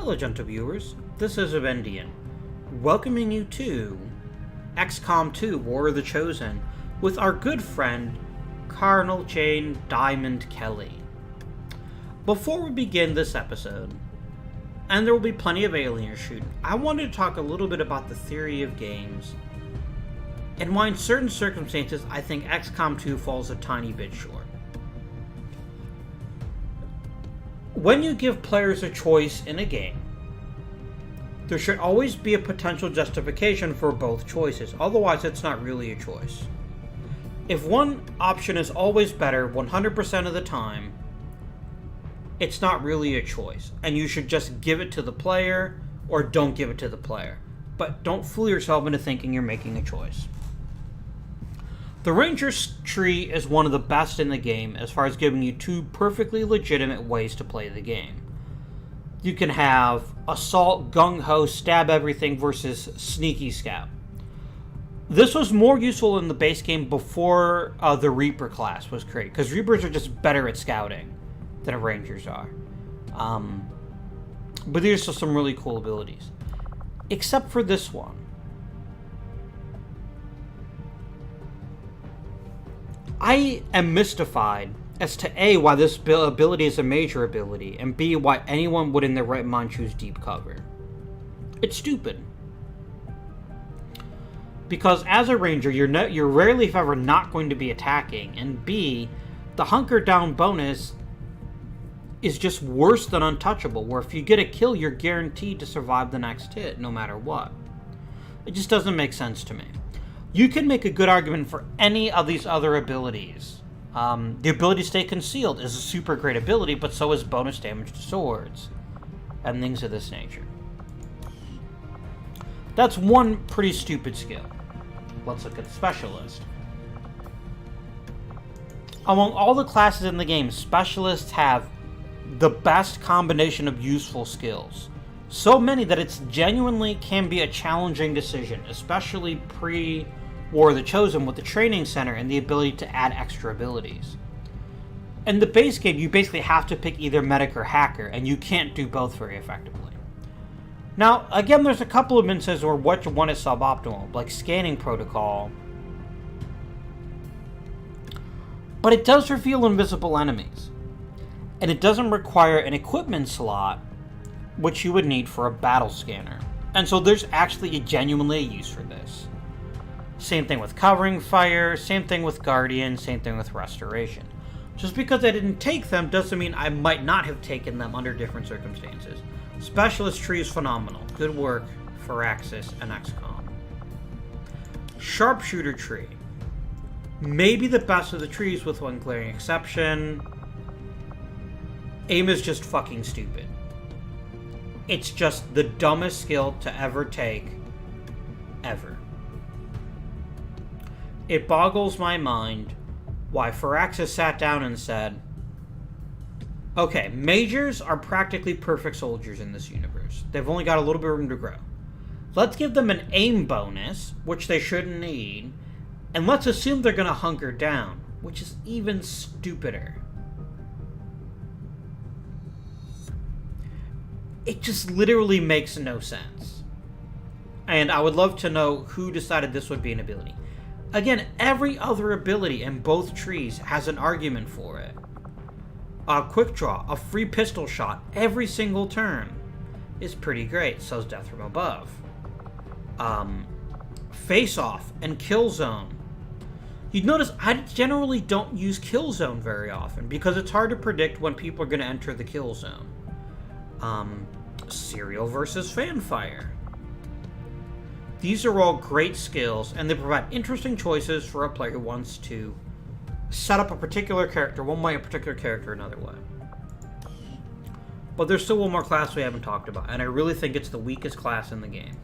Hello, gentle viewers. This is Avenger, welcoming you to XCOM 2 War of the Chosen with our good friend Colonel Jane Diamond Kelly. Before we begin this episode, and there will be plenty of alien shooting, I wanted to talk a little bit about the theory of games and why in certain circumstances I think XCOM 2 falls a tiny bit short. When you give players a choice in a game, there should always be a potential justification for both choices, otherwise it's not really a choice. If one option is always better 100% of the time, it's not really a choice, and you should just give it to the player or don't give it to the player. But don't fool yourself into thinking you're making a choice. The Ranger's tree is one of the best in the game as far as giving you two perfectly legitimate ways to play the game. You can have Assault, Gung-Ho, Stab Everything versus Sneaky Scout. This was more useful in the base game before the Reaper class was created, because Reapers are just better at scouting than Rangers are. But these are some really cool abilities. Except for this one. I am mystified as to A, why this ability is a major ability, and B, why anyone would in their right mind choose deep cover. It's stupid. Because as a ranger, you're rarely if ever not going to be attacking, and B, the hunker down bonus is just worse than untouchable, where if you get a kill, you're guaranteed to survive the next hit, no matter what. It just doesn't make sense to me. You can make a good argument for any of these other abilities. The ability to stay concealed is a super great ability, but so is bonus damage to swords, and things of this nature. That's one pretty stupid skill. Let's look at the Specialist. Among all the classes in the game, Specialists have the best combination of useful skills. So many that it's genuinely can be a challenging decision, especially pre-War of the Chosen with the training center and the ability to add extra abilities. In the base game, you basically have to pick either medic or hacker, and you can't do both very effectively. Now, again, there's a couple of instances where which one is suboptimal, like scanning protocol, but it does reveal invisible enemies, and it doesn't require an equipment slot, which you would need for a battle scanner. And so there's actually genuinely a use for this. Same thing with covering fire, same thing with Guardian, same thing with Restoration. Just because I didn't take them doesn't mean I might not have taken them under different circumstances. Specialist tree is phenomenal. Good work for Axis and XCOM. Sharpshooter tree. Maybe the best of the trees with one glaring exception. Aim is just fucking stupid. It's just the dumbest skill to ever take, ever. It boggles my mind why Firaxis sat down and said, okay, Majors are practically perfect soldiers in this universe. They've only got a little bit of room to grow. Let's give them an aim bonus, which they shouldn't need, and let's assume they're going to hunker down, which is even stupider. It just literally makes no sense. And I would love to know who decided this would be an ability. Again, every other ability in both trees has an argument for it. A quick draw, a free pistol shot every single turn is pretty great. So's Death from Above. Face Off and Kill Zone. You'd notice I generally don't use Kill Zone very often because it's hard to predict when people are going to enter the kill zone. Serial versus Fanfire. These are all great skills, and they provide interesting choices for a player who wants to set up a particular character one way, a particular character another way. But there's still one more class we haven't talked about, and I really think it's the weakest class in the game.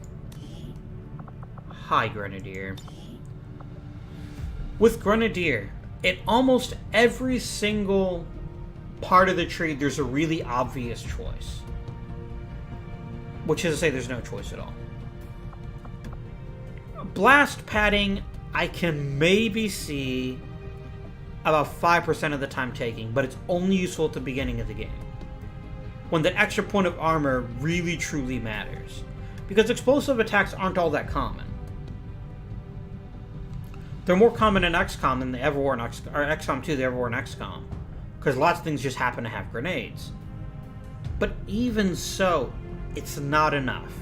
High Grenadier. With Grenadier, in almost every single part of the tree, there's a really obvious choice. Which is to say there's no choice at all. Blast padding, I can maybe see about 5% of the time taking, but it's only useful at the beginning of the game. when that extra point of armor really truly matters. Because explosive attacks aren't all that common. They're more common in XCOM than they ever were in XCOM 2 they ever were in XCOM. Because lots of things just happen to have grenades. But even so, it's not enough.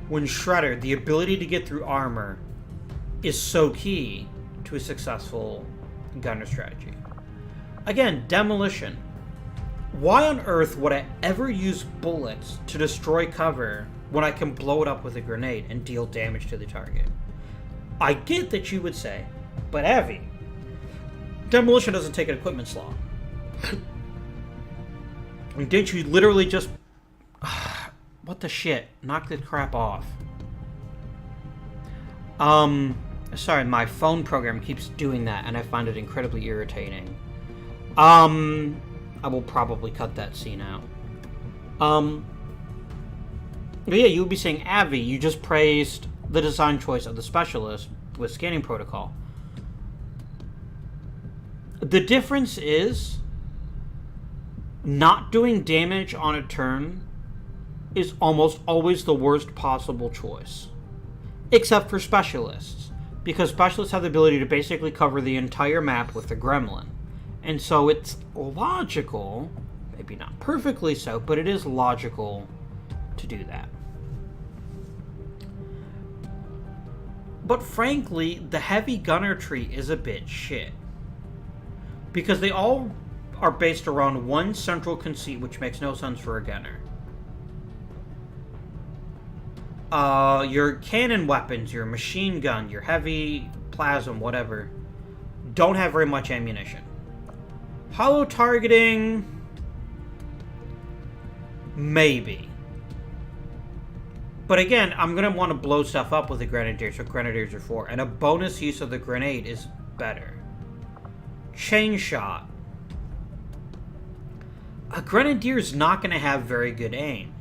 When Shredder, the ability to get through armor, is so key to a successful gunner strategy. Again, demolition. Why on earth would I ever use bullets to destroy cover when I can blow it up with a grenade and deal damage to the target? I get that you would say, but Avi, demolition doesn't take an equipment slot. And didn't you literally just... what the shit? Knock the crap off. Sorry, my phone program keeps doing that, and I find it incredibly irritating. I will probably cut that scene out. But yeah, you would be saying, Avi, you just praised the design choice of the specialist with scanning protocol. The difference is not doing damage on a turn is almost always the worst possible choice. Except for specialists. Because specialists have the ability to basically cover the entire map with the gremlin. And so it's logical, maybe not perfectly so, but it is logical to do that. But frankly, the heavy gunner tree is a bit shit. Because they all are based around one central conceit, which makes no sense for a gunner. Your cannon weapons, your machine gun, your heavy plasma, whatever, don't have very much ammunition. Hollow targeting, maybe. But again, I'm going to want to blow stuff up with the Grenadiers, what Grenadiers are for, and a bonus use of the grenade is better. Chain shot. A Grenadier's not going to have very good aim.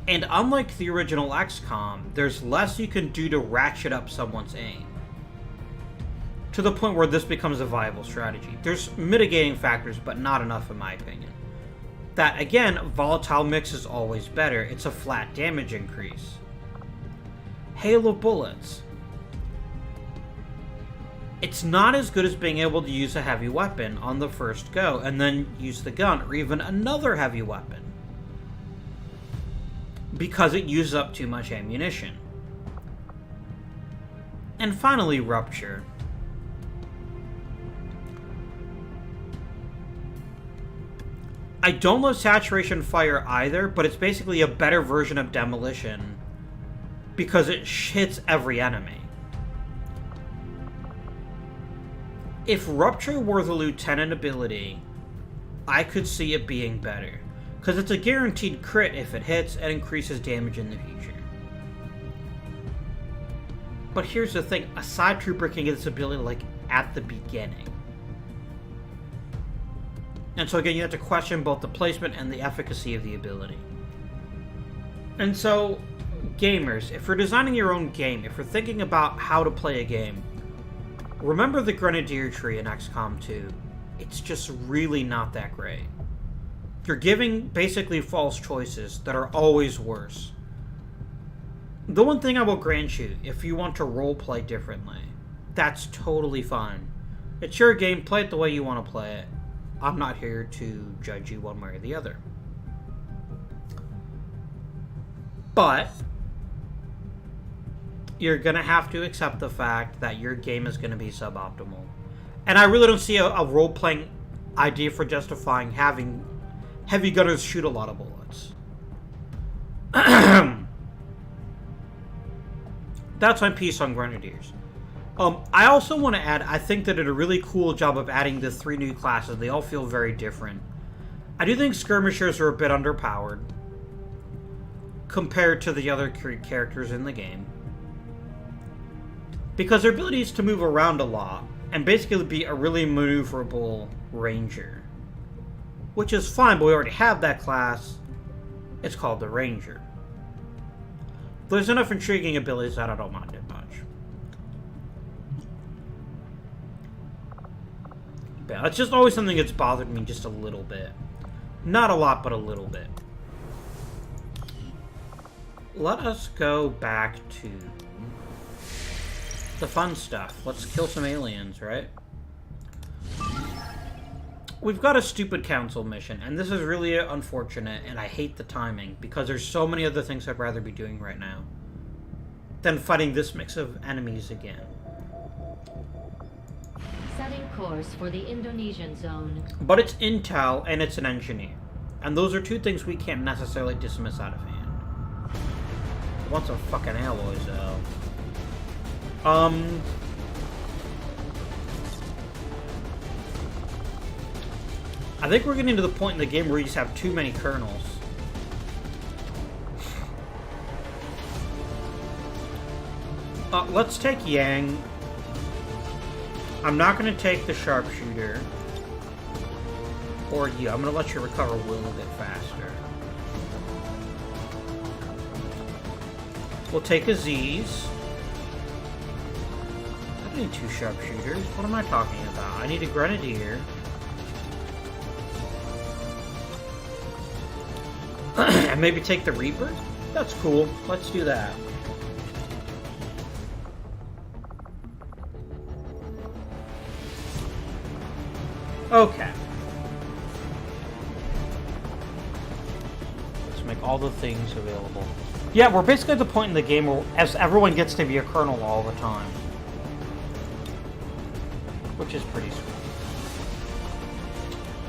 And unlike the original XCOM, there's less you can do to ratchet up someone's aim. To the point where this becomes a viable strategy. There's mitigating factors, but not enough in my opinion. That, again, volatile mix is always better. It's a flat damage increase. Hail of bullets. It's not as good as being able to use a heavy weapon on the first go, and then use the gun, or even another heavy weapon. Because it uses up too much ammunition. And finally, rupture. I don't love saturation fire either, but it's basically a better version of demolition because it hits every enemy. If rupture were the lieutenant ability, I could see it being better. Because it's a guaranteed crit if it hits and increases damage in the future. But here's the thing, a side trooper can get this ability like at the beginning. And so again, you have to question both the placement and the efficacy of the ability. And so, gamers, if you're designing your own game, if you're thinking about how to play a game, remember the Grenadier tree in XCOM 2. It's just really not that great. You're giving basically false choices that are always worse. The one thing I will grant you, if you want to roleplay differently, that's totally fine. It's your game, play it the way you want to play it. I'm not here to judge you one way or the other. But you're going to have to accept the fact that your game is going to be suboptimal. And I really don't see a role-playing idea for justifying having heavy gunners shoot a lot of bullets. That's my piece on Grenadiers. I also want to add, I think they did a really cool job of adding the 3 new classes. They all feel very different. I do think skirmishers are a bit underpowered compared to the other characters in the game. Because their ability is to move around a lot and basically be a really maneuverable ranger. Which is fine, but we already have that class. It's called the Ranger. There's enough intriguing abilities that I don't mind it much. But it's just always something that's bothered me just a little bit. Not a lot, but a little bit. Let us go back to the fun stuff. Let's kill some aliens, right? We've got a stupid council mission, and this is really unfortunate, and I hate the timing, because there's so many other things I'd rather be doing right now than fighting this mix of enemies again. Setting course for the Indonesian zone. But it's intel, and it's an engineer. And those are two things we can't necessarily dismiss out of hand. Want some fucking alloys, though. I think we're getting to the point in the game where you just have too many kernels. Let's take Yang. I'm not going to take the sharpshooter. Or you. I'm going to let you recover Will a bit faster. We'll take Aziz. I don't need two sharpshooters. What am I talking about? I need a grenadier. And maybe take the Reaper? That's cool. Let's do that. Okay. Let's make all the things available. Yeah, we're basically at the point in the game where as everyone gets to be a colonel all the time. Which is pretty sweet.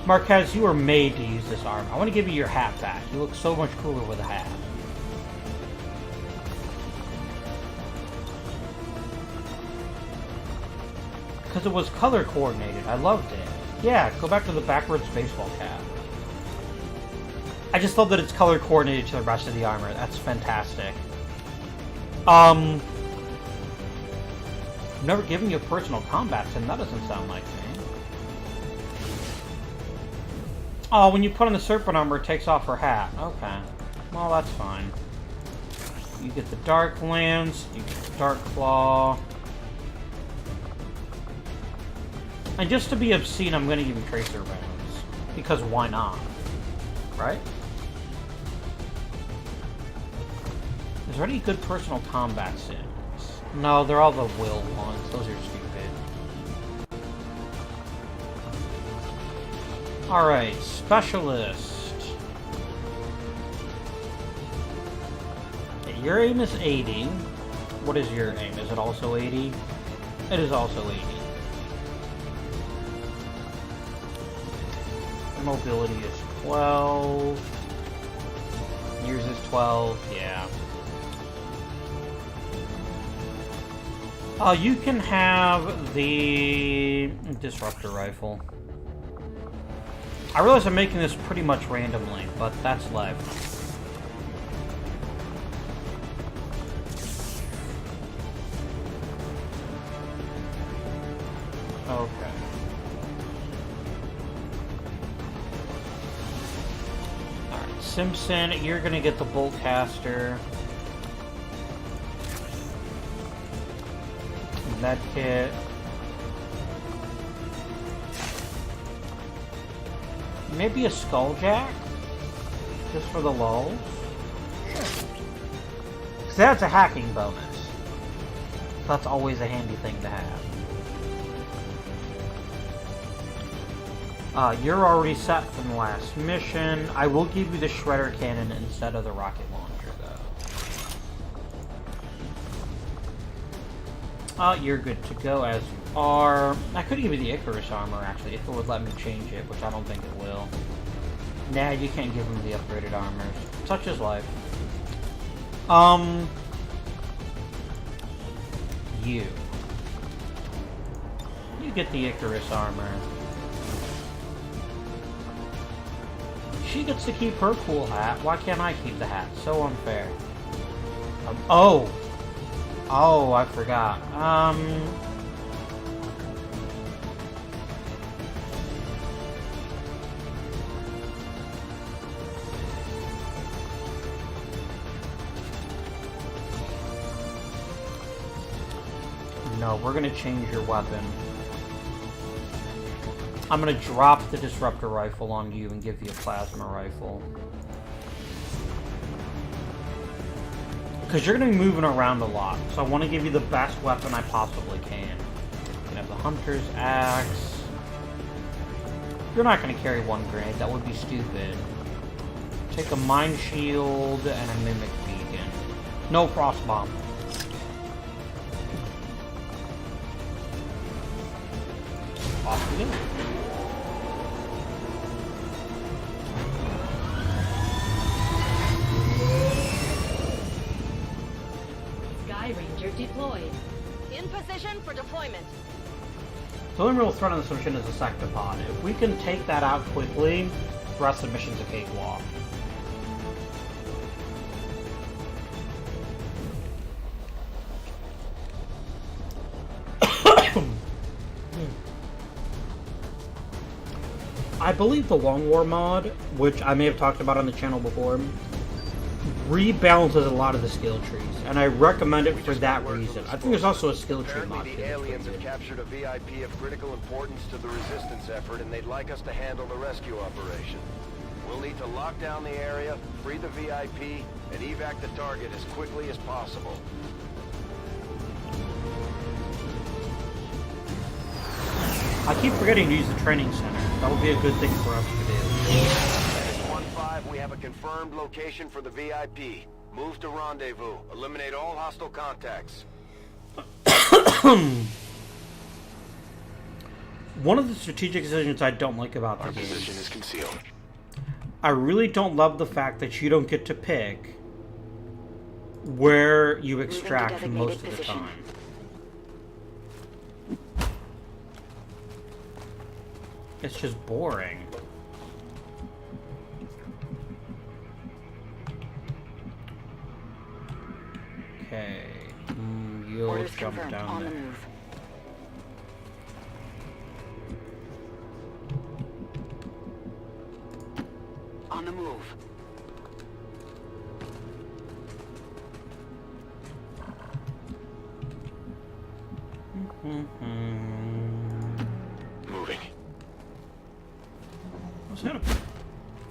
Marquez, you are made to use this arm. I want to give you your hat back. You look so much cooler with a hat. Because it was color coordinated. I loved it. Yeah, go back to the backwards baseball cap. I just love that it's color coordinated to the rest of the armor. That's fantastic. I've never given you a personal combat sim. That doesn't sound like me. Oh, when you put on the serpent armor, it takes off her hat. Okay. Well, that's fine. You get the Dark Lance, you get the Dark Claw. And just to be obscene, I'm going to give you Tracer Rounds. Because why not? Right? Is there any good personal combat sims? No, they're all the Will ones. Those are stupid. Alright, Specialist. Okay, your aim is 80. What is your aim? Is it also 80? It is also 80. Mobility is 12. Yours is 12, yeah. You can have the Disruptor Rifle. I realize I'm making this pretty much randomly, but that's life. Okay. Alright, Simpson, you're gonna get the Boltcaster. Medkit. Maybe a Skulljack? Just for the lulz? Sure. Because that's a hacking bonus. That's always a handy thing to have. You're already set from the last mission. I will give you the Shredder Cannon instead of the Rocket Launcher, though. You're good to go as you are. I could give you the Icarus armor, actually, if it would let me change it, which I don't think it will. Nah, you can't give him the upgraded armors. Such is life. You get the Icarus armor. She gets to keep her cool hat. Why can't I keep the hat? So unfair. Oh, I forgot. No, we're gonna change your weapon. I'm gonna drop the disruptor rifle on you and give you a plasma rifle. Because you're gonna be moving around a lot, so I want to give you the best weapon I possibly can. You can have the hunter's axe. You're not gonna carry one grenade, that would be stupid. Take a mine shield and a mimic beacon. No frost bomb. Off we go. Sky Ranger deployed. In position for deployment. The only real threat on this mission is the sectopod. If we can take that out quickly, the rest of the mission's a cakewalk. I believe the Long War mod, which I may have talked about on the channel before, rebalances a lot of the skill trees, and I recommend it for that reason. I think there's also a skill tree mod. Apparently the aliens have captured a VIP of critical importance to the resistance effort, and they'd like us to handle the rescue operation. We'll need to lock down the area, free the VIP, and evac the target as quickly as possible. I keep forgetting to use the training center. That would be a good thing for us to do. 1-5, we have a confirmed location for the VIP. Move to rendezvous. Eliminate all hostile contacts. One of the strategic decisions I don't like about the Our game, position is concealed. I really don't love the fact that you don't get to pick where you extract most of the time. It's just boring. Okay. You'll Orders jump confirmed. down On there. the move. On the move. Moving.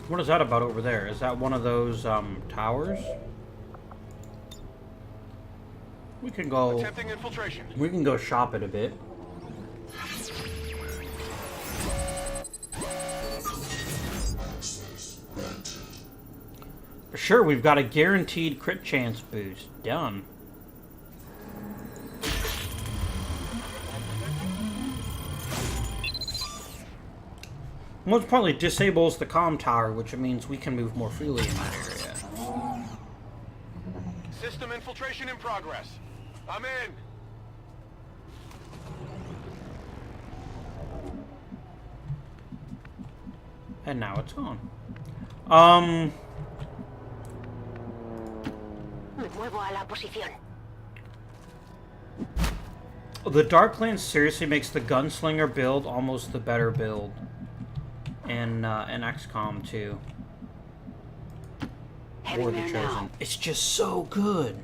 What is that about over there? Is that one of those towers? We can go. Attempting infiltration. We can go shop it a bit. Sure, we've got a guaranteed crit chance boost. Done. Most importantly, disables the comm tower, which means we can move more freely in that area. System infiltration in progress. I'm in. And now it's gone. Me muevo a la posición. The Darklands seriously makes the Gunslinger build almost the better build in XCOM 2. Heading Or the there Chosen. now. It's just so good.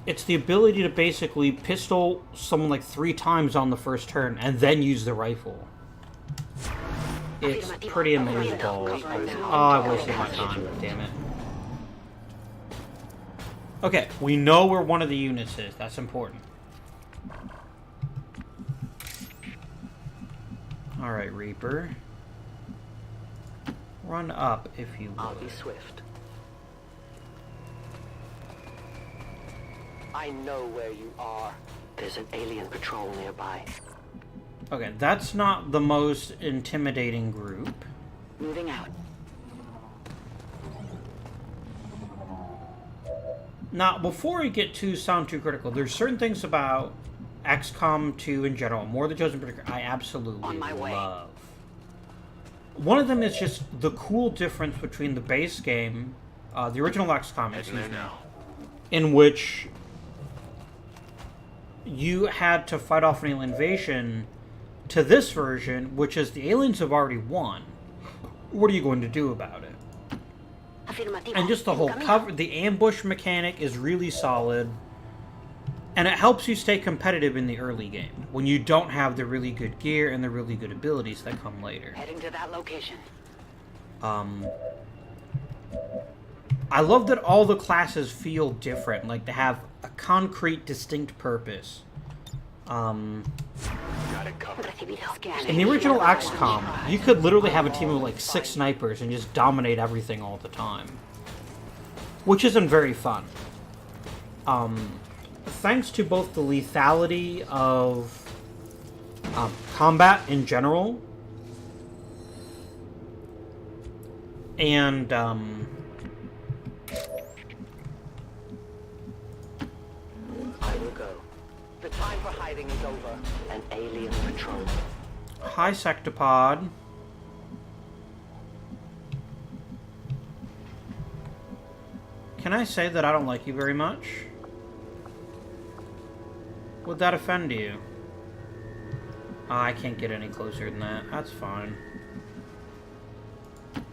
It's the ability to basically pistol someone like 3 times on the first turn and then use the rifle. It's pretty amazing. Oh, I wasted my time, damn it. Okay, we know where one of the units is. That's important. Alright, Reaper. Run up, if you will. I'll be swift. I know where you are. There's an alien patrol nearby. Okay, that's not the most intimidating group. Moving out. Now, before we get to sound too critical, there's certain things about XCOM 2 in general, more the Chosen particular, I absolutely On my way. love. One of them is just the cool difference between the base game, the original XCOM, Heading there now. in which you had to fight off an alien invasion, to this version, which is the aliens have already won. What are you going to do about it? Afirmativo. And just the En whole camino. cover, the ambush mechanic is really solid. And it helps you stay competitive in the early game, when you don't have the really good gear and the really good abilities that come later. Heading to that location. I love that all the classes feel different, like they have a concrete, distinct purpose. Got it covered. In the original XCOM, you could literally have a team of like 6 snipers and just dominate everything all the time. Which isn't very fun. Thanks to both the lethality of combat in general, and I will go. The time for hiding is over. An alien patrol. hi Sectopod. Can I say that I don't like you very much? Would that offend you? I can't get any closer than that. That's fine. I'm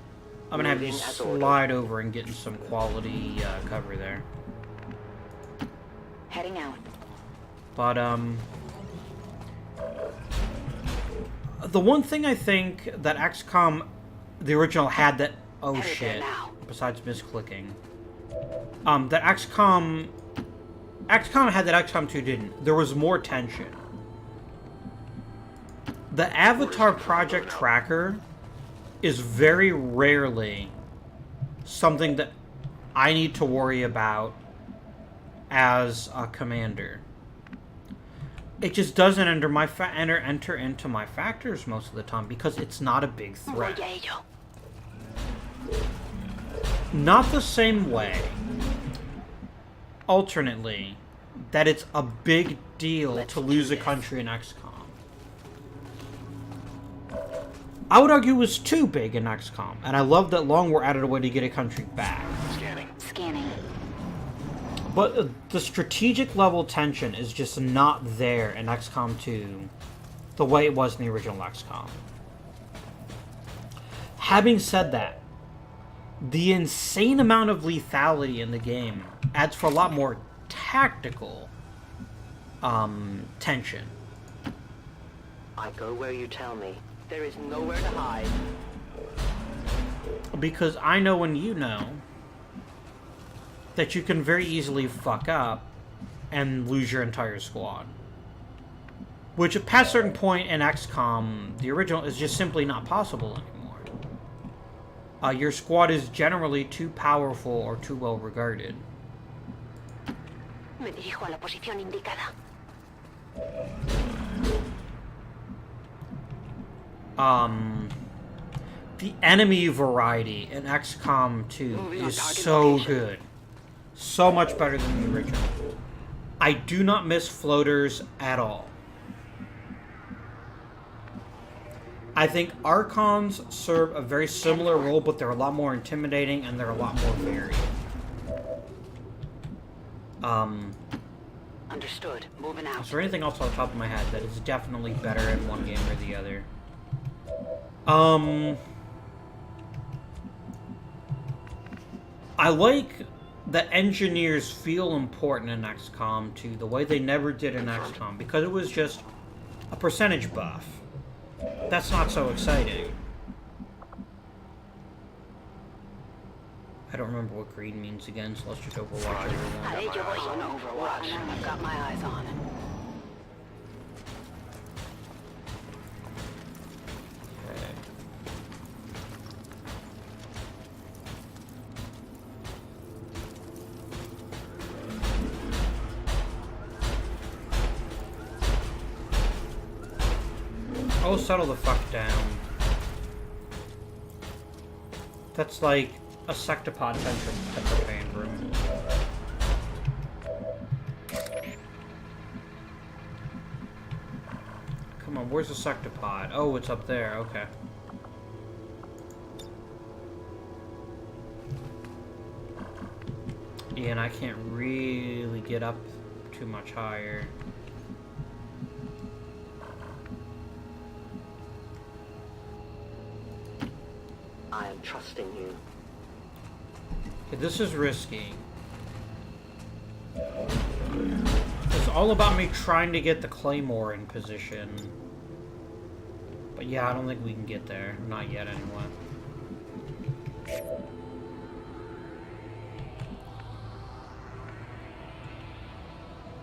gonna have you slide over and get in some quality cover there. Heading out. But, the one thing I think that XCOM, the original, had that... Oh, Headed shit. there now. Besides misclicking. That XCOM had that XCOM 2 didn't. There was more tension. The Avatar Project Tracker is very rarely something that I need to worry about as a commander. It just doesn't enter into my factors most of the time because it's not a big threat. Voy a ello. Not the same way, alternately, that it's a big deal to lose a country in XCOM. I would argue it was too big in XCOM, and I love that Longwar added a way to get a country back. Scanning. But the strategic level tension is just not there in XCOM 2 the way it was in the original XCOM. Having said that, the insane amount of lethality in the game adds for a lot more tactical tension. I go where you tell me. There is nowhere to hide. Because I know and you know that you can very easily fuck up and lose your entire squad. Which, past a certain point in XCOM, the original, is just simply not possible anymore. Your squad is generally too powerful or too well regarded. Me dirijo a la posición indicada. The enemy variety in XCOM 2 is so good. So much better than the original. I do not miss floaters at all. I think Archons serve a very similar role, but they're a lot more intimidating and they're a lot more varied. Understood. Moving out. Is there anything else on the top of my head that is definitely better in one game or the other? I like that engineers feel important in XCOM 2 the way they never did in XCOM, because it was just a percentage buff. That's not so exciting. I don't remember what green means again, so let's just Overwatch everyone. A ello voy. On Overwatch. I've got my eyes on. Okay. Oh, settle the fuck down. That's like a sectopod pain room. Come on, where's the sectopod? Oh, it's up there, okay. Yeah, and I can't really get up too much higher. I am trusting you. Okay, this is risky. Because all about me trying to get the Claymore in position. But yeah, I don't think we can get there. Not yet, anyway.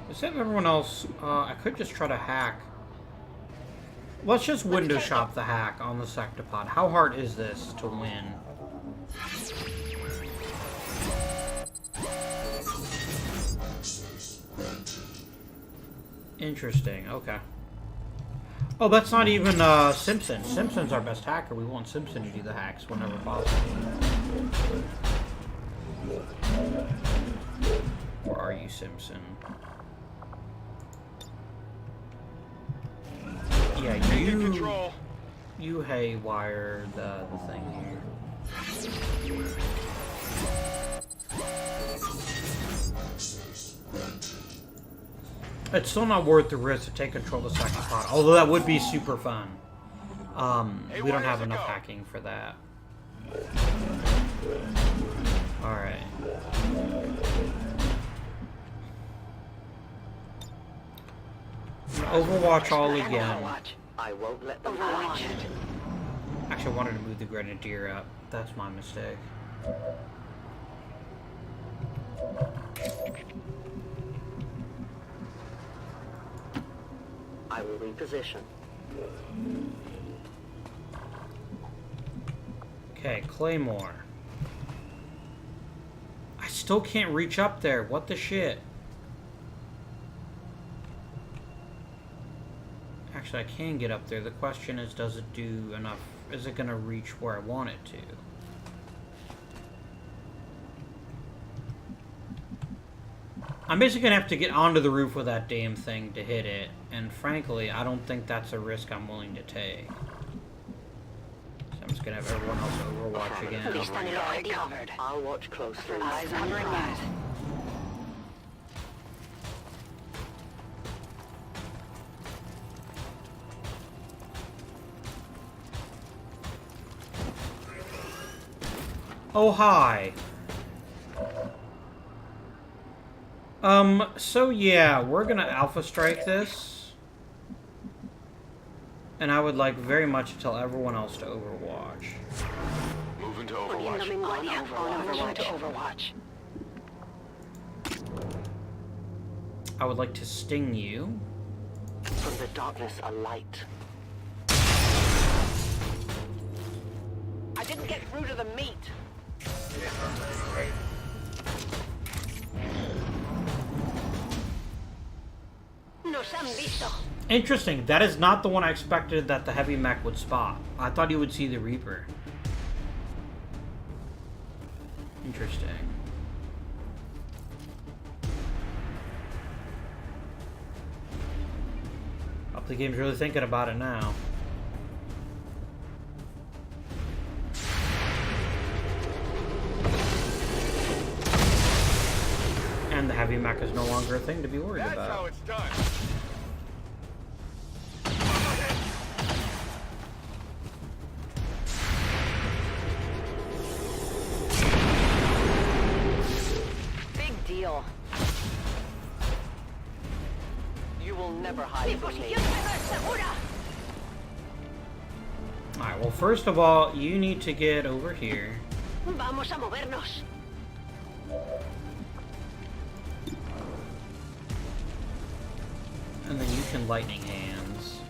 Except everyone else, I could just try to hack. Let's just window shop the hack on the Sectopod. How hard is this to win? Interesting, okay. Oh, that's not even Simpson. Simpson's our best hacker. We want Simpson to do the hacks whenever possible. Or are you Simpson? Yeah, you haywire the thing here. It's still not worth the risk to take control of the second pod, although that would be super fun. We don't have enough hacking for that. Alright. Overwatch all again. I won't let them Overwatch. find it. Actually, I wanted to move the Grenadier up. That's my mistake. I will reposition. Okay, Claymore. I still can't reach up there. What the shit? Actually, I can get up there. The question is, does it do enough? Is it going to reach where I want it to? I'm basically going to have to get onto the roof with that damn thing to hit it. And frankly, I don't think that's a risk I'm willing to take. So I'm just going to have everyone else overwatch again. Covered. I'll watch closely. Eyes on the prize. Oh, hi. So yeah, we're gonna Alpha Strike this. And I would like very much to tell everyone else to overwatch. Moving to Overwatch. Overwatch to Overwatch. I would like to sting you. From the darkness, a light. I didn't get through to the meat. Nos han visto. Interesting, that is not the one I expected that the heavy mech would spot. I thought he would see the Reaper. Interesting. Hope the game's really thinking about it now. And the heavy mech is no longer a thing to be worried about. That's how it's done. Big deal. You will never hide from me. Alright, well first of all, you need to get over here. Vamos a movernos. And then you can lightning hands.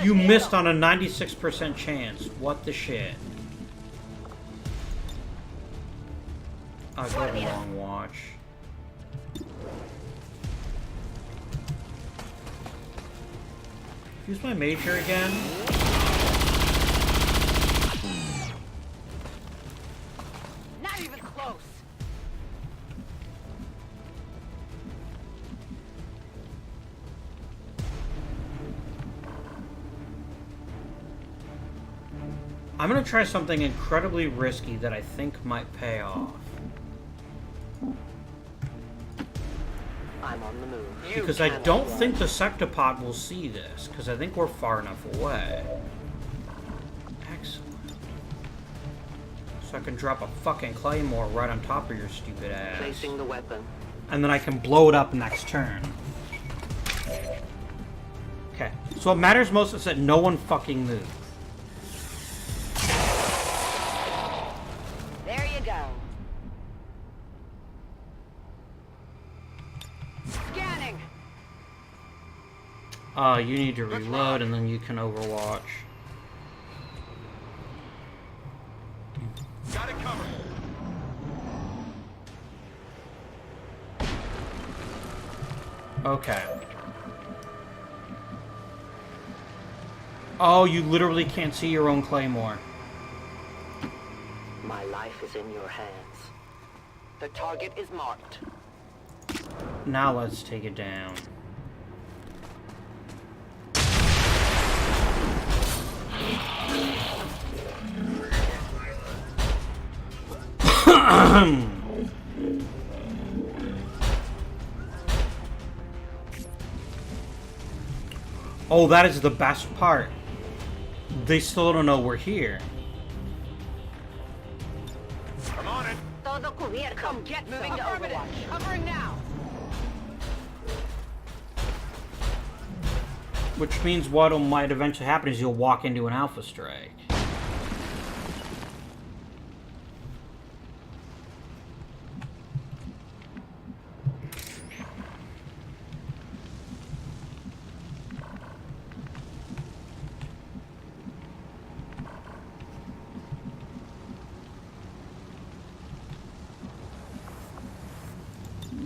You missed on a 96% chance. What the shit? I'll go to long watch. Use my major again. Not even close. I'm gonna try something incredibly risky that I think might pay off. I'm on the move. Because I don't think the Sectopod will see this, because I think we're far enough away. Excellent. So I can drop a fucking Claymore right on top of your stupid ass. Placing the weapon. and then I can blow it up next turn. Okay, so what matters most is that no one fucking moves. There you go. Scanning. You need to reload, and then you can overwatch. Got it covered. Okay. Oh, you literally can't see your own claymore. My life is in your hands. The target is marked. Now let's take it down. Oh, that is the best part. They still don't know we're here. I'm on it. Todo cubierto. Come get moving to Overwatch. Covering now. Which means what might eventually happen is you'll walk into an Alpha Strike.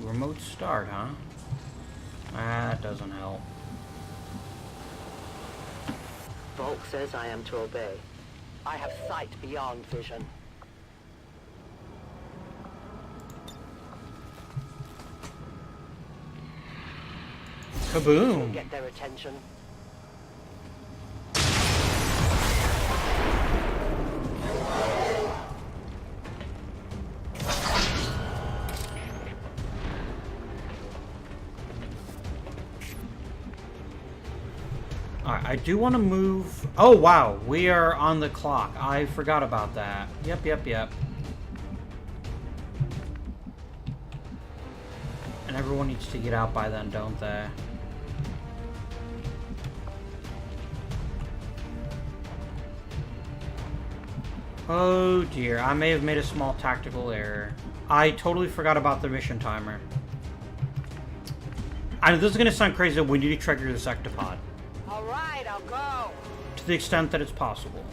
Remote start, huh? That doesn't help. Volk says I am to obey. I have sight beyond vision. Kaboom! Get their attention. Alright, I do want to move... Oh, wow. We are on the clock. I forgot about that. Yep. And everyone needs to get out by then, don't they? Oh, dear. I may have made a small tactical error. I totally forgot about the mission timer. I know this is going to sound crazy, but we need to trigger the sectopod. All right, I'll go. To the extent that it's possible.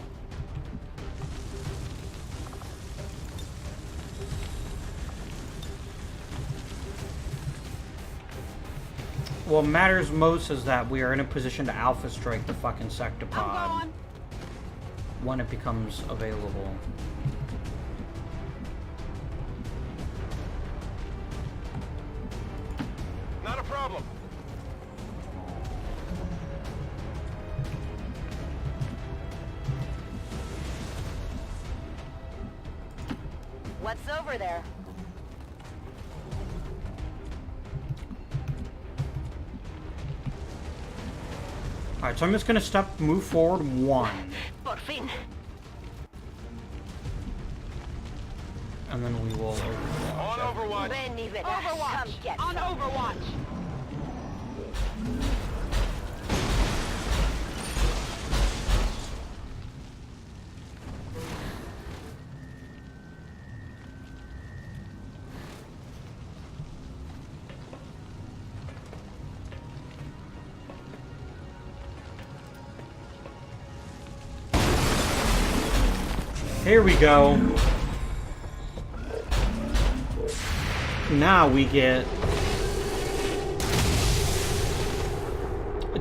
What matters most is that we are in a position to Alpha Strike the fucking sectopod when it becomes available. Not a problem. What's over there? Alright, so I'm just gonna move forward one. Por fin. And then we will overwatch. On Overwatch. Ven y verás. Come get on some. Overwatch. Here we go. Now we get...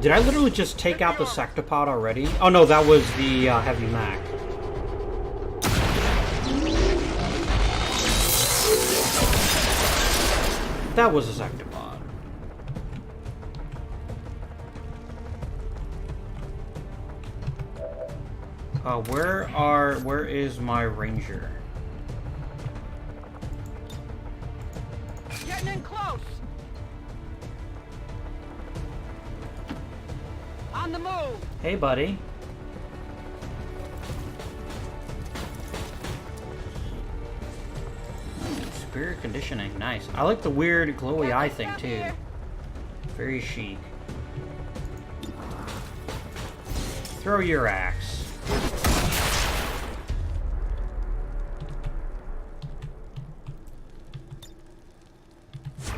Did I literally just take out the sectopod already? Oh no, that was the heavy Mac. That was a sectopod. Where is my Ranger? Getting in close. On the move. Hey, buddy. superior conditioning. Nice. I like the weird glowy eye thing too. Very chic. Throw your axe.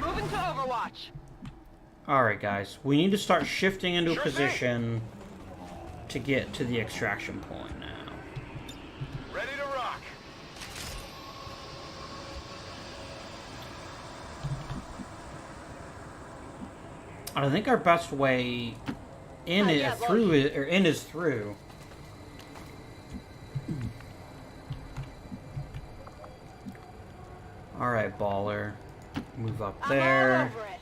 Moving to Overwatch. Alright guys, we need to start shifting into a position to get to the extraction point now. Ready to rock. I think our best way in is through. Alright, baller. Move up there. I'm all over it.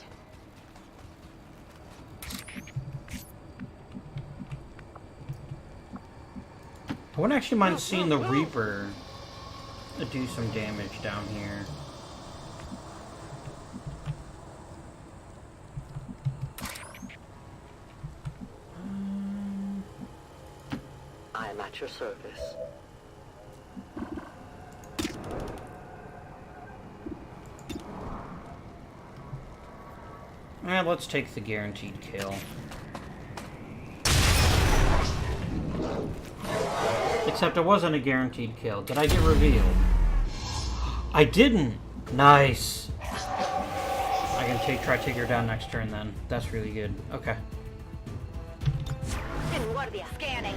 I wouldn't actually mind seeing the Reaper do some damage down here. I am at your service. Let's take the guaranteed kill. Except it wasn't a guaranteed kill. Did I get revealed? I didn't! Nice! I can try to take her down next turn then. That's really good. Okay. In guardia. Scanning.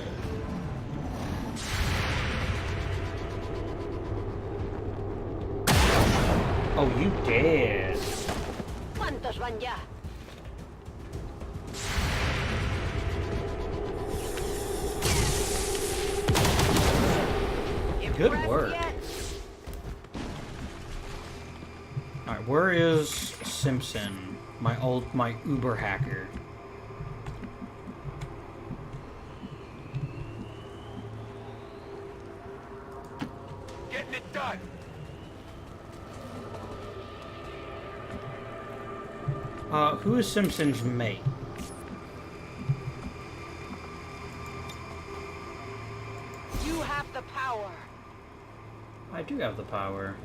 Oh, you did! ¿Cuántos van ya? Good Impressed work. yet? Alright, where is Simpson? My Uber hacker. Getting it done. Who is Simpson's mate? You have the power. I do have the power.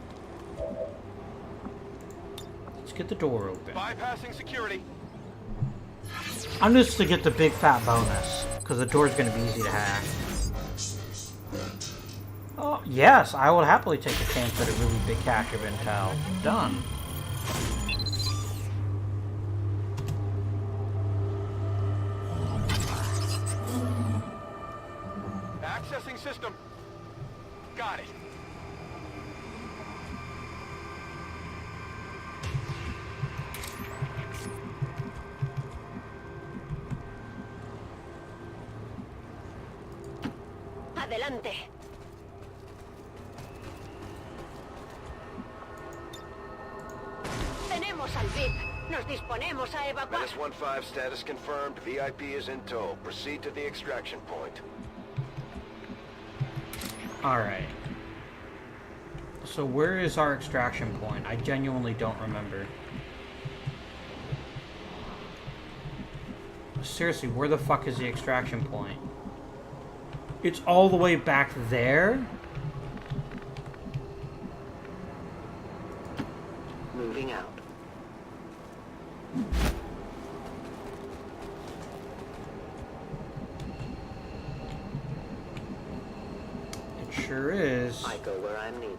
Let's get the door open. Bypassing security. I'm just to get the big fat bonus, because the door's going to be easy to hack. Oh, yes, I will happily take a chance at a really big cache of intel. Done. Accessing system. Got it. Adelante. Tenemos al VIP. Nos disponemos a evacuar. Menace 1-5 status confirmed. VIP is in tow. Proceed to the extraction point. Alright. So where is our extraction point? I genuinely don't remember. Seriously, where the fuck is the extraction point? It's all the way back there? Moving out. It sure is. I go where I'm needed.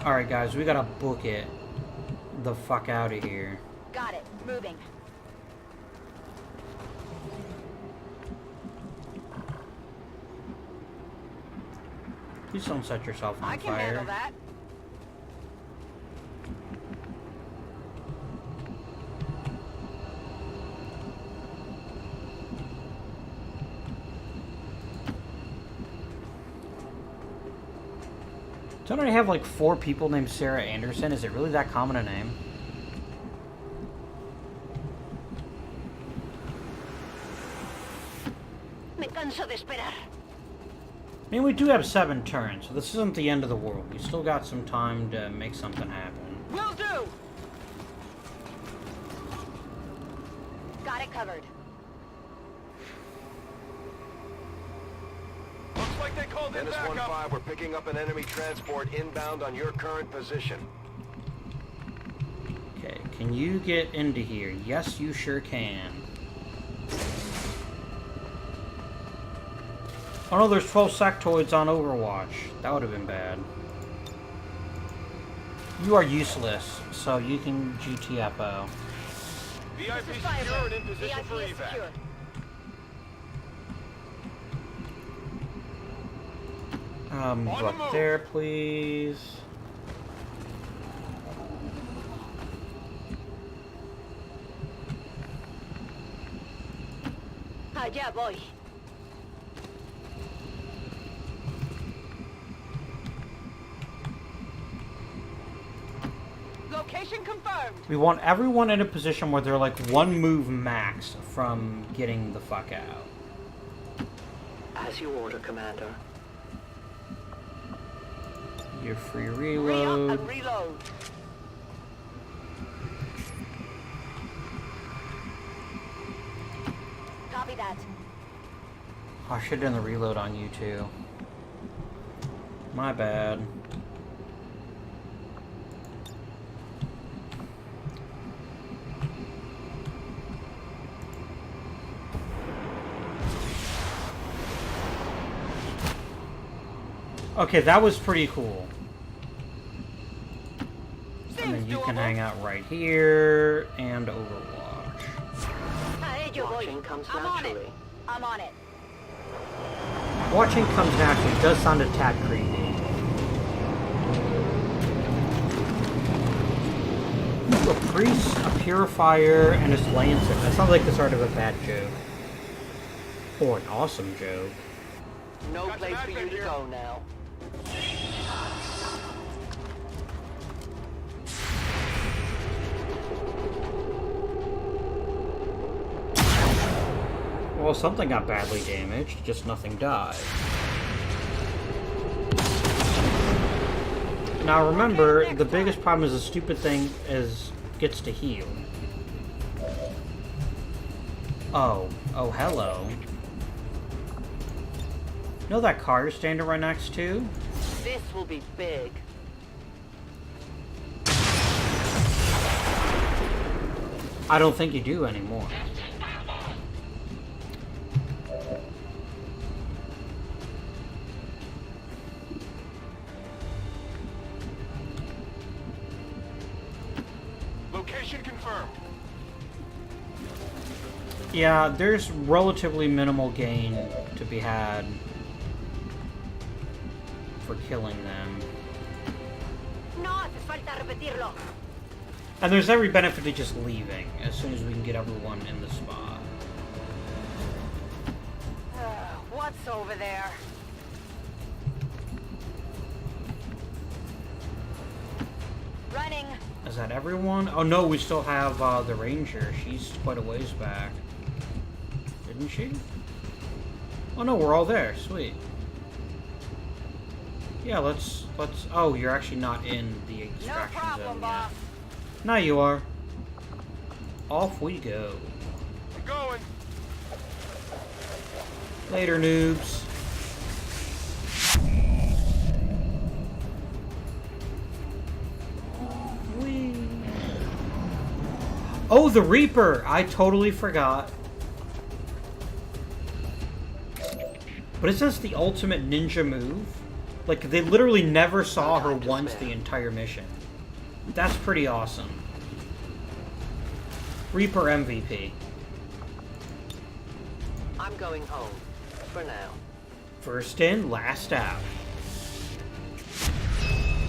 Alright guys, we gotta book it the fuck out of here. Got it. Moving. Please don't set yourself on I can fire. handle that. Don't I have like 4 people named Sarah Anderson? Is it really that common a name? Me canso de esperar. I mean, we do have 7 turns, so this isn't the end of the world. We still got some time to make something happen. Will do. Got it covered. Looks like they called Dennis 1-5, we're picking up an enemy transport inbound on your current position. Okay, can you get into here? Yes, you sure can. Oh no, there's 12 sectoids on Overwatch. That would have been bad. You are useless, so you can GTFO. VIP secure and in position for evac. Move up there, please. Allá voy. Location confirmed. We want everyone in a position where they're like one move max from getting the fuck out. As you order, Commander. Your free Re-up reload. and reload. Copy that. I should have done the reload on you too. My bad. Okay, that was pretty cool. And then you can hang out right here and Overwatch. Watching comes I'm on it. naturally. I'm on it. Watching comes naturally does sound a tad creepy. Ooh, a priest, a purifier, and a lancer. That sounds like the start of a bad joke. Or an awesome joke. No place for you to go now. Well, something got badly damaged, just nothing died. Now remember, the biggest problem is the stupid thing gets to heal. Oh, hello. Know that car you're standing right next to? This will be big. I don't think you do anymore. Location confirmed. Yeah, there's relatively minimal gain to be had for killing them. No hace falta repetirlo. And there's every benefit to just leaving as soon as we can get everyone in the spot. What's over there? Running. Is that everyone? Oh no, we still have the Ranger. She's quite a ways back. Didn't she? Oh no, we're all there. Sweet. Yeah, let's... Oh, you're actually not in the No extraction problem, zone boss. yet. Now you are. Off we go. I'm going. Later, noobs. Whee. Oh, the Reaper! I totally forgot. But isn't this the ultimate ninja move? Like, they literally never saw her once the entire mission. That's pretty awesome. Reaper MVP. I'm going home. For now. First in, last out.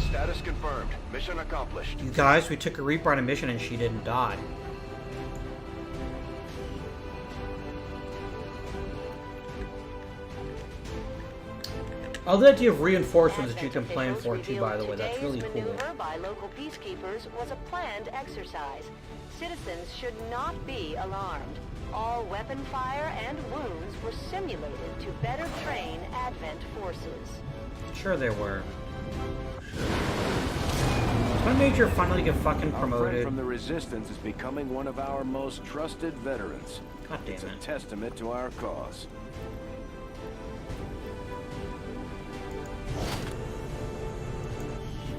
Status confirmed. Mission accomplished. You guys, we took a Reaper on a mission and she didn't die. Oh, the idea of reinforcements that you can plan for too, by the way, that's really cool. Maneuver by local peacekeepers was a planned exercise. Citizens should not be alarmed. All weapon fire and wounds were simulated to better train Advent forces. Sure they were. My Major finally get fucking Our friend promoted. from the Resistance is becoming one of our most trusted veterans. God damn It's a it. testament to our cause.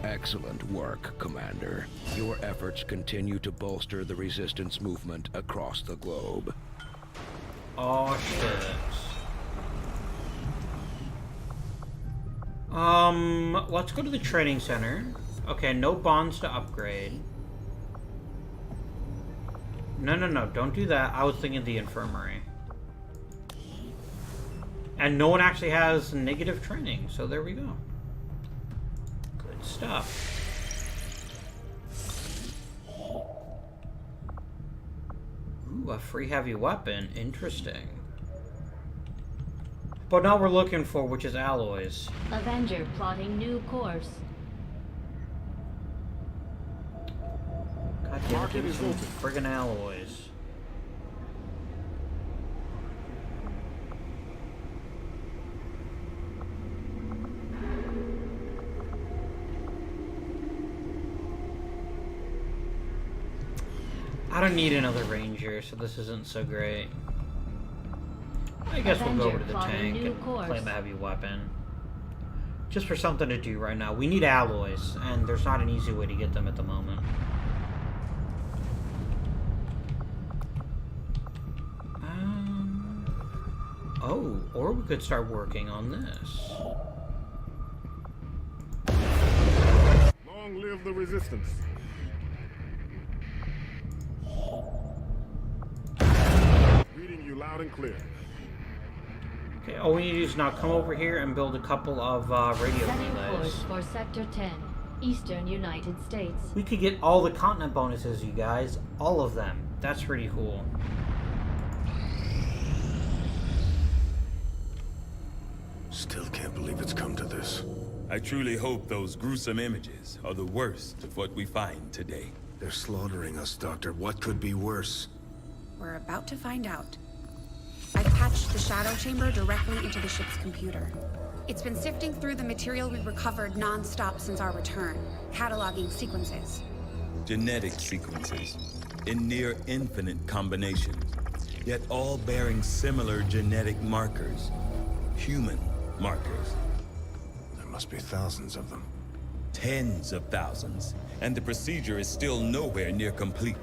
Excellent work, Commander. Your efforts continue to bolster the resistance movement across the globe. Oh, shit. Let's go to the training center. Okay, no bonds to upgrade. No, don't do that. I was thinking the infirmary. And no one actually has negative training, so there we go. Good stuff. Ooh, a free heavy weapon. Interesting. But now we're looking for, which is alloys. Avenger plotting new course. God damn it, give me some friggin' alloys. I don't need another ranger, so this isn't so great. I guess we'll go over to the tank and claim a heavy weapon. Just for something to do right now. We need alloys, and there's not an easy way to get them at the moment. Oh, or we could start working on this. Long live the resistance. Reading you loud and clear. Okay, all we need to do is now come over here and build a couple of radio Setting relays. course for Sector 10, Eastern United States. We could get all the continent bonuses, you guys. All of them. That's pretty cool. Still can't believe it's come to this. I truly hope those gruesome images are the worst of what we find today. They're slaughtering us, Doctor. What could be worse? We're about to find out. I've patched the shadow chamber directly into the ship's computer. It's been sifting through the material we recovered non-stop since our return, cataloging sequences. Genetic sequences in near infinite combinations, yet all bearing similar genetic markers. Human markers. There must be thousands of them. Tens of thousands, and the procedure is still nowhere near complete.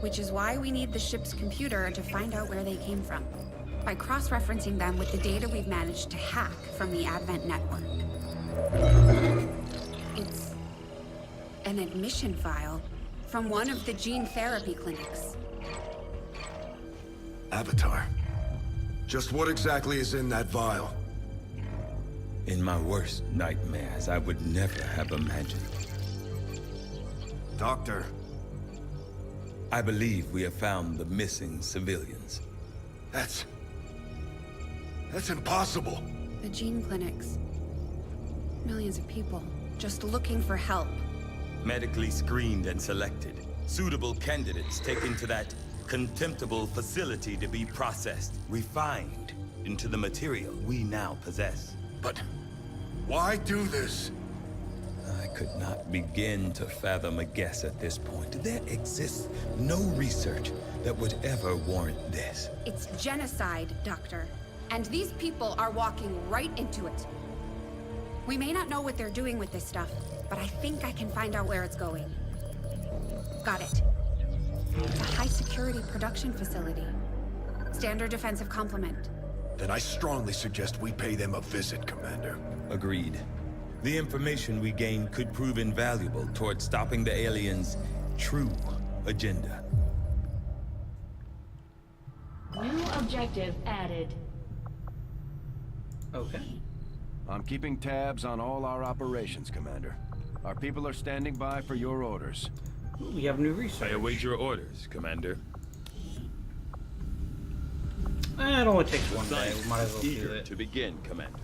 Which is why we need the ship's computer to find out where they came from, by cross-referencing them with the data we've managed to hack from the Advent network. It's an admission file from one of the gene therapy clinics. Avatar. Just what exactly is in that vial? In my worst nightmares, I would never have imagined. Doctor. I believe we have found the missing civilians. That's impossible. The gene clinics. Millions of people just looking for help. Medically screened and selected. Suitable candidates taken to that contemptible facility to be processed, refined into the material we now possess. But why do this? I could not begin to fathom a guess at this point. There exists no research that would ever warrant this. It's genocide, Doctor. And these people are walking right into it. We may not know what they're doing with this stuff, but I think I can find out where it's going. Got it. It's a high-security production facility. Standard defensive complement. Then I strongly suggest we pay them a visit, Commander. Agreed. The information we gain could prove invaluable towards stopping the aliens' true agenda. New objective added. Okay. I'm keeping tabs on all our operations, Commander. Our people are standing by for your orders. Ooh, we have new I research. await your orders, Commander. It only takes one day. We might as well do Eager it. to begin, Commander.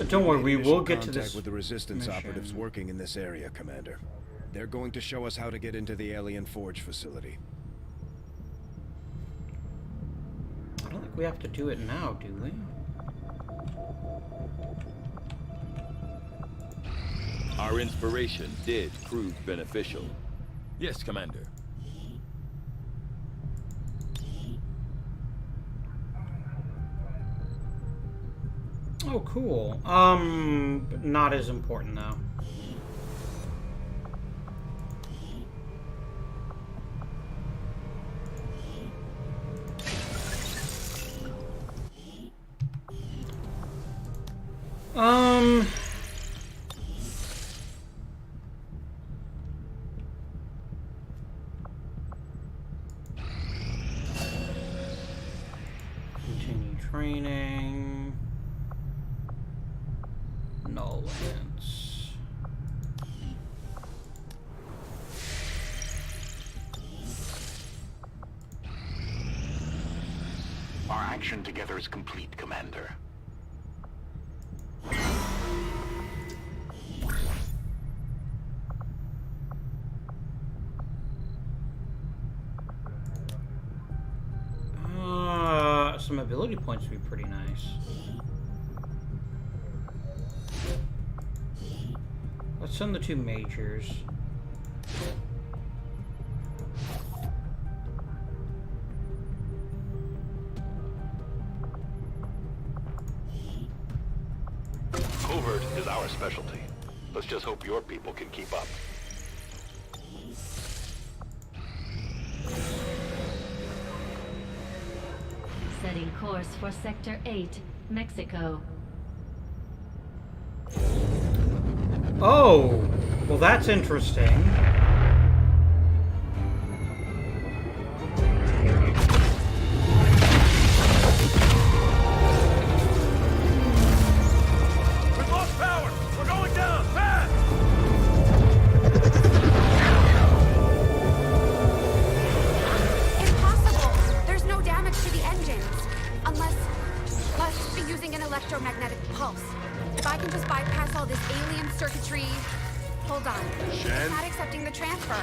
Don't worry, we Initial will get to contact this with the resistance mission. operatives working in this area, Commander. They're going to show us how to get into the Alien Forge facility. I don't think we have to do it now, do we? Our inspiration did prove beneficial. Yes, Commander. Oh, cool. Not as important, though. Continue training. Null events. Our action together is complete, Commander. Some ability points would be pretty nice. Let's send the 2 majors. Covert is our specialty. Let's just hope your people can keep up. Setting course for Sector 8, Mexico. Oh, well that's interesting. We've lost power! We're going down! Fast! Impossible! There's no damage to the engines. Unless be using an electromagnetic pulse. If I can just bypass all this alien circuitry... Hold on. Shen? It's not accepting the transfer.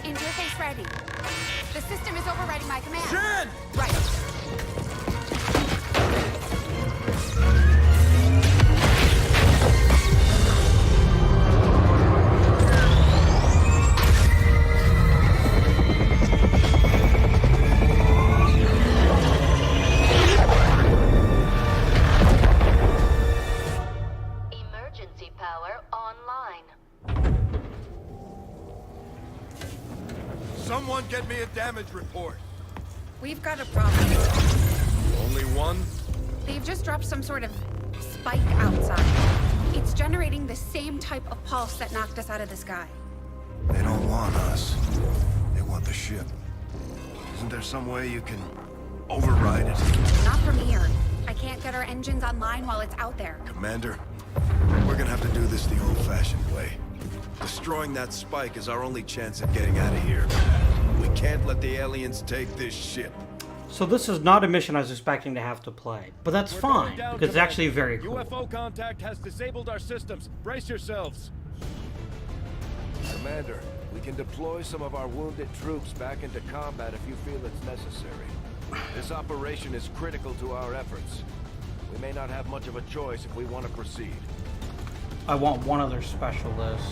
Interface ready. The system is overriding my command. Shen! Right. Emergency power online. Someone get me a damage report. We've got a problem. Only one? They've just dropped some sort of spike outside. It's generating the same type of pulse that knocked us out of the sky. They don't want us. They want the ship. Isn't there some way you can override it? Not from here. I can't get our engines online while it's out there. Commander, we're gonna have to do this the old-fashioned way. Destroying that spike is our only chance at getting out of here. We can't let the aliens take this ship. So this is not a mission I was expecting to have to play. But that's fine, because it's actually very cool. UFO contact has disabled our systems. Brace yourselves. Commander, we can deploy some of our wounded troops back into combat if you feel it's necessary. This operation is critical to our efforts. We may not have much of a choice if we want to proceed. I want one other specialist.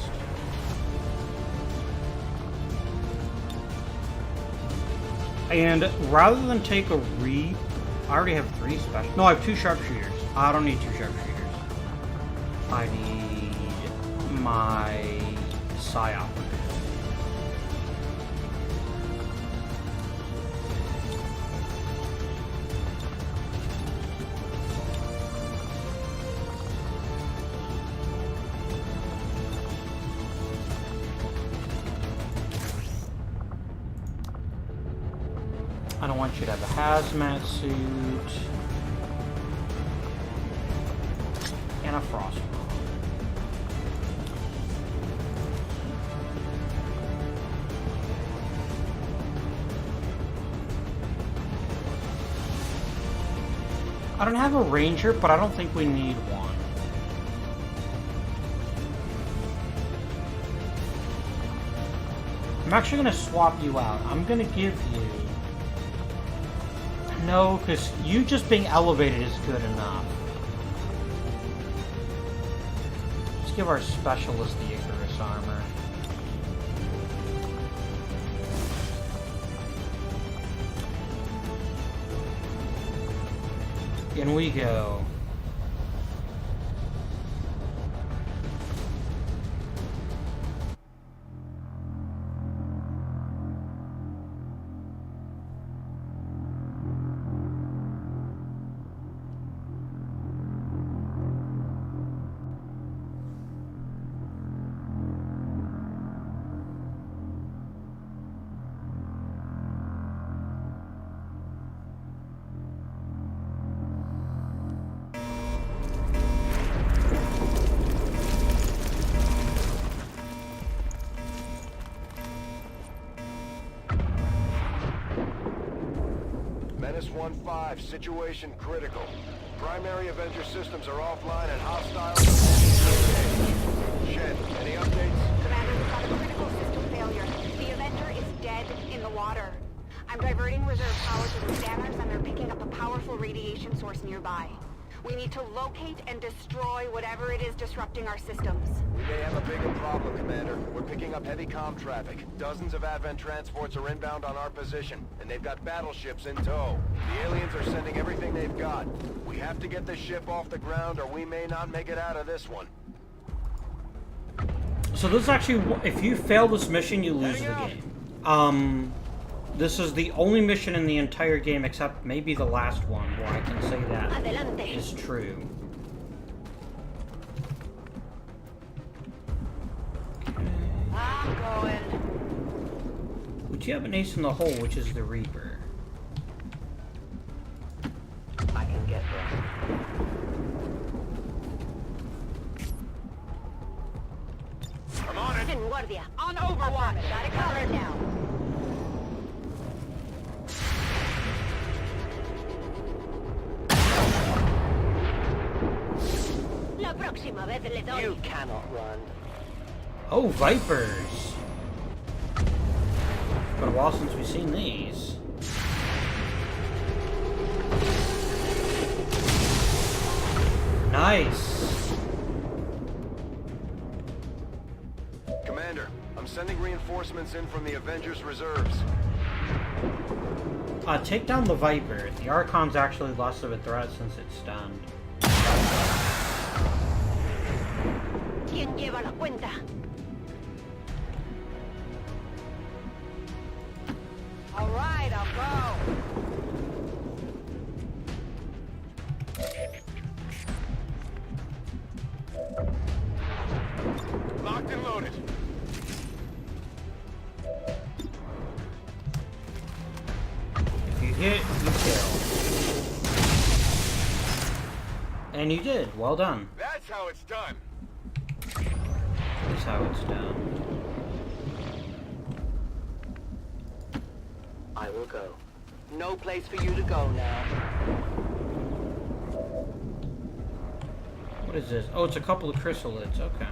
And rather than take a I already have 3 special. No, I have 2 sharpshooters. I don't need 2 sharpshooters. I need my PSY operative. I don't want you to have a hazmat suit. And a frost bomb. I don't have a ranger, but I don't think we need one. I'm actually going to swap you out. I'm going to give you... No, because you just being elevated is good enough. Let's give our specialist the Icarus armor. In we go. Menace 1-5, situation critical. Primary Avenger systems are offline and hostiles are Shen, any updates? Commander, we've got a critical system failure. The Avenger is dead in the water. I'm diverting reserve power to the scanners, and they're picking up a powerful radiation source nearby. We need to locate and destroy whatever it is disrupting our systems. We may have a bigger problem, Commander. We're picking up heavy comm traffic. Dozens of Advent transports are inbound on our position, and they've got battleships in tow. The aliens are sending everything they've got. We have to get this ship off the ground, or we may not make it out of this one. So this is actually, if you fail this mission, you lose the game. This is the only mission in the entire game, except maybe the last one, where I can say that Adelante. is true. I'm going. But you have an ace in the hole, which is the Reaper. I can get there. I'm on it. En guardia. On overwatch. Got it covered now. La próxima vez le doy. You cannot run. Oh, Vipers! Been a while since we've seen these. Nice! Commander, I'm sending reinforcements in from the Avengers reserves. Take down the Viper. The Archon's actually less of a threat since it's stunned. ¿Quién lleva la cuenta? All right, I'll go. Locked and loaded. If you hit, you kill. And you did. Well done. That's how it's done. That's how it's done. I will go. No place for you to go now. What is this? Oh, it's a couple of chrysalids. Okay.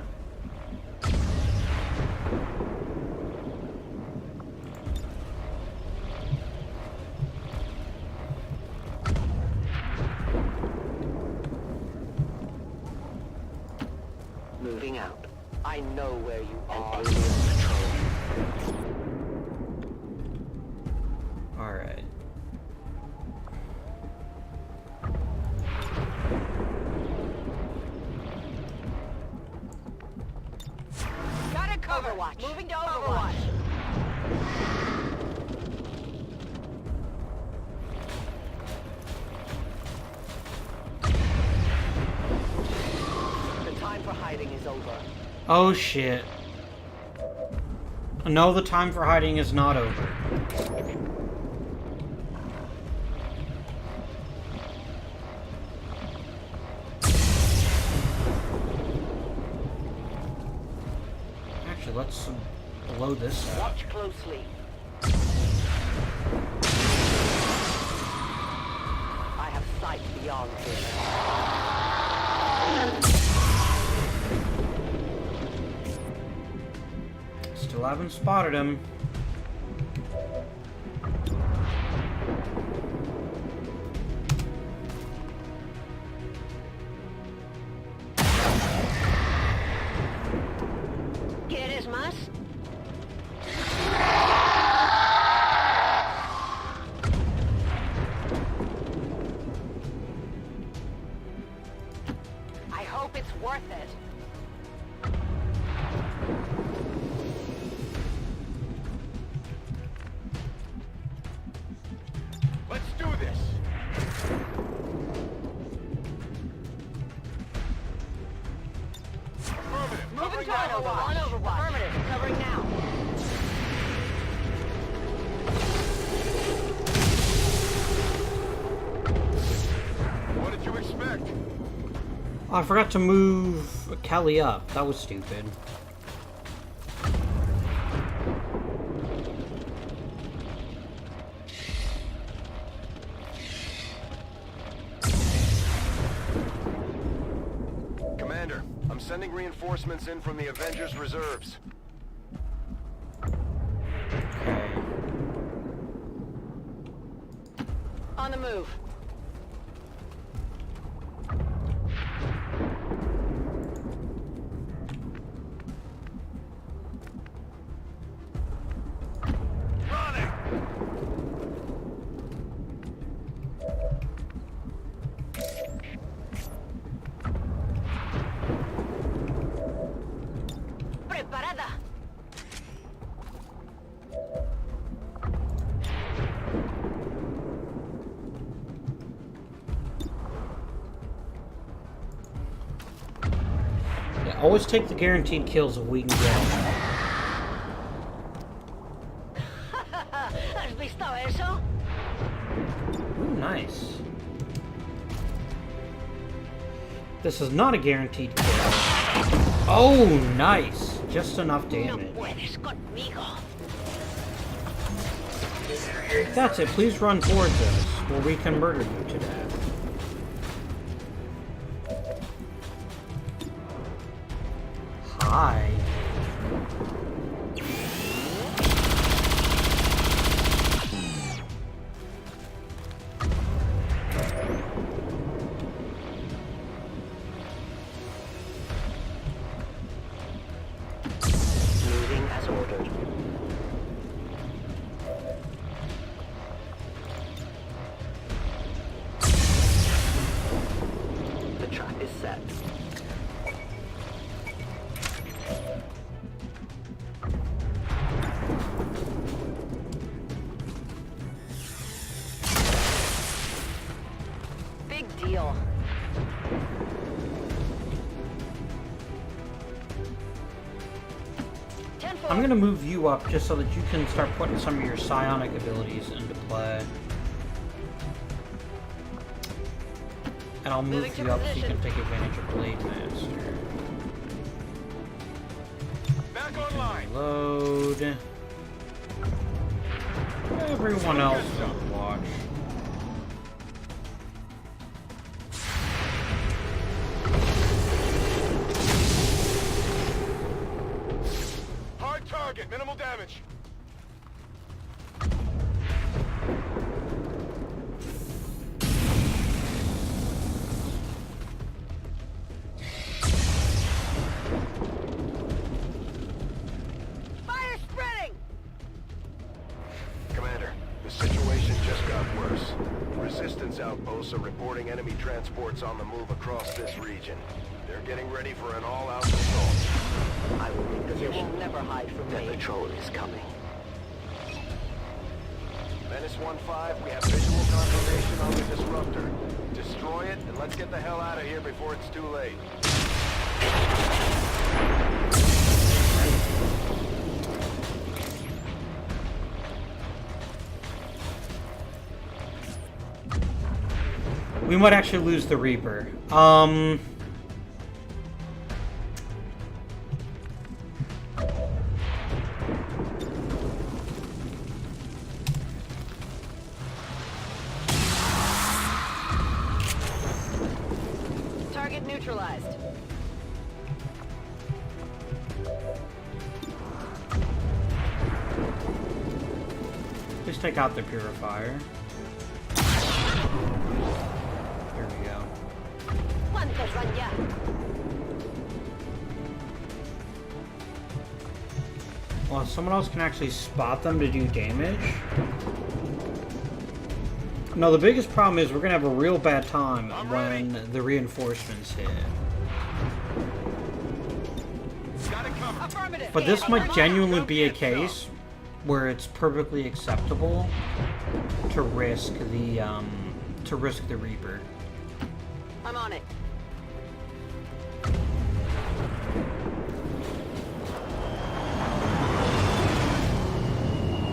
Moving out. I know where you are. Alright. Got it covered. Overwatch. Moving to Overwatch. The time for hiding is over. Oh shit. No, the time for hiding is not over. Actually, let's blow this up. Watch closely. I have sight beyond vision. Still haven't spotted him. ¿Quieres más? I hope it's worth it. Let's do this. Affirmative. Moving to Covering Overwatch. now. On Overwatch. Affirmative. Covering now. What did you expect? Oh, I forgot to move Kelly up. That was stupid. sending reinforcements in from the Avengers reserves. On the move. Preparada. Yeah, always take the guaranteed kills if we can get them. ¿Has visto eso? Ooh, nice. This is not a guaranteed kill. Oh, nice. Just enough damage. No puedes conmigo. That's it. Please run towards us, or we can murder you to death. Hi. Moving as ordered. The trap is set. Big deal. I'm gonna move you up just so that you can start putting some of your psionic abilities into play. And I'll move you up so you can take advantage of Blade Master. Back online. Load. Everyone else will watch. Hard target, minimal damage. Fire spreading! Commander, the situation just got worse. Resistance outposts are reporting enemy transports on the move across this region. They're getting ready for an all-out assault. I will You reposition. will never hide from The me. patrol is coming. Menace 1-5, we have visual confirmation on the disruptor. Destroy it, and let's get the hell out of here before it's too late. We might actually lose the Reaper. Target neutralized. Just take out the Purifier. There we go. ¿Cuántos van ya? Well, if someone else can actually spot them to do damage. No, the biggest problem is we're gonna have a real bad time when the reinforcements hit. Affirmative. But this might genuinely be a case where it's perfectly acceptable to risk the Reaper. I'm on it.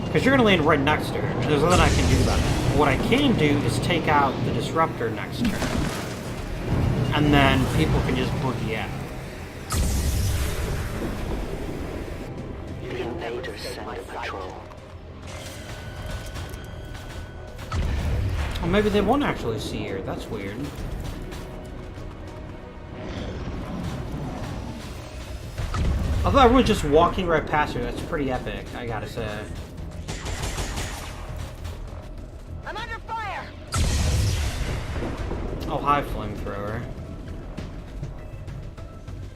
Because you're going to land right next to her, and there's nothing I can do about it. What I can do is take out the Disruptor next turn. And then people can just boogie out. The invaders send a patrol. Or maybe they won't actually see her. That's weird. I thought everyone's just walking right past her. That's pretty epic, I gotta say. I'm under fire! Oh, hi, flamethrower.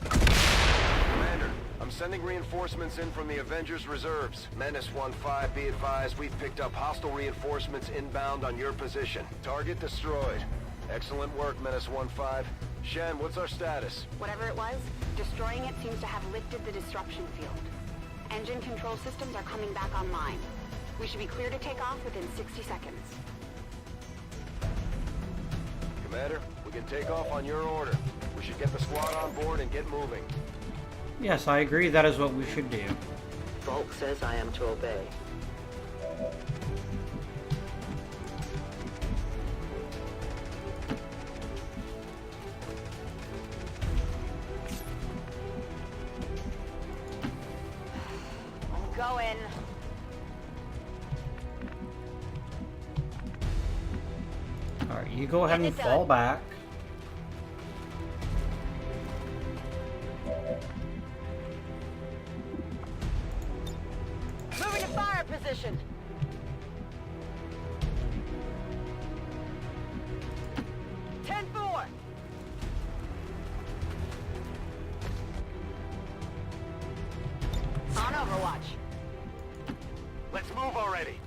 Commander, I'm sending reinforcements in from the Avengers reserves. Menace 1-5, be advised, we've picked up hostile reinforcements inbound on your position. Target destroyed. Excellent work, Menace 1-5. Shen, what's our status? Whatever it was, destroying it seems to have lifted the disruption field. Engine control systems are coming back online. We should be clear to take off within 60 seconds. Commander, we can take off on your order. We should get the squad on board and get moving. Yes, I agree. That is what we should do. Volk says I am to obey. I'm going. Alright, you go ahead and fall back. Moving to fire position. On Overwatch. Let's move already.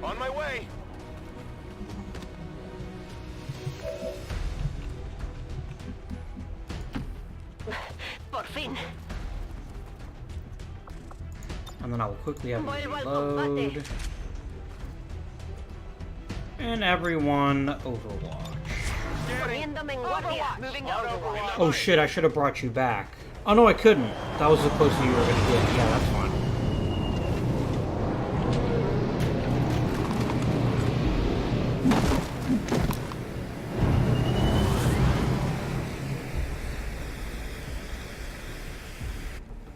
On my way. Por fin. And then I will quickly have Vuelvo al reload. combate. And everyone Overwatch. Poniéndome en guardia. Moving to Overwatch. Oh shit, I should have brought you back. Oh no, I couldn't. That was the closest you were gonna get. Yeah, that's fine.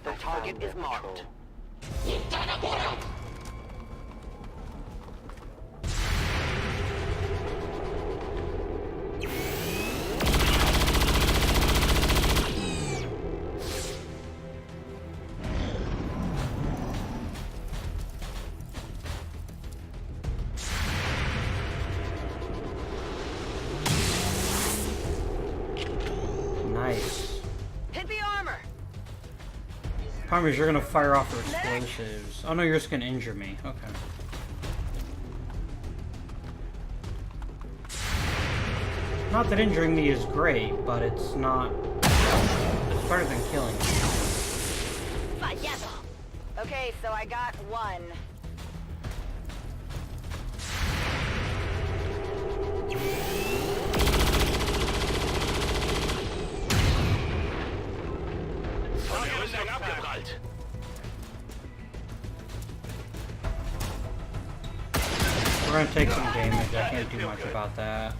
The target is marked. Nice. Hit the armor. Problem is you're gonna fire off your explosives. Oh no, you're just gonna injure me. Okay. Not that injuring me is great, but it's not... It's better than killing me. Fallado. Okay, so I got one. abgeprallt. We're gonna take some damage. I can't do much about that.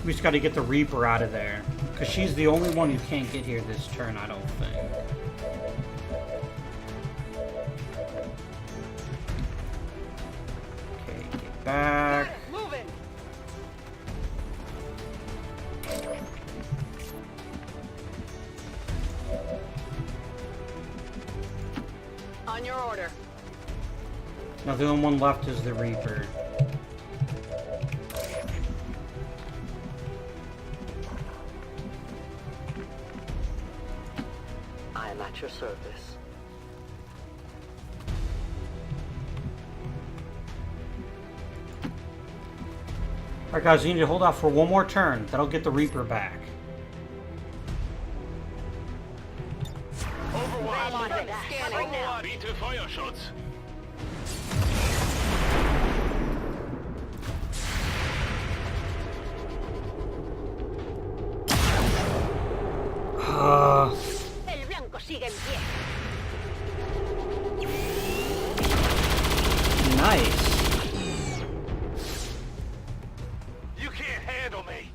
We just gotta get the Reaper out of there. Because she's the only one who can't get here this turn, I don't think. Okay, get back. Moving. On your order. Now the only one left is the Reaper. I am at your service. Alright guys, you need to hold out for one more turn. That'll get the Reaper back. Scanning now. Biete Feuerschutz. El blanco sigue en pie. Nice. You can't handle me.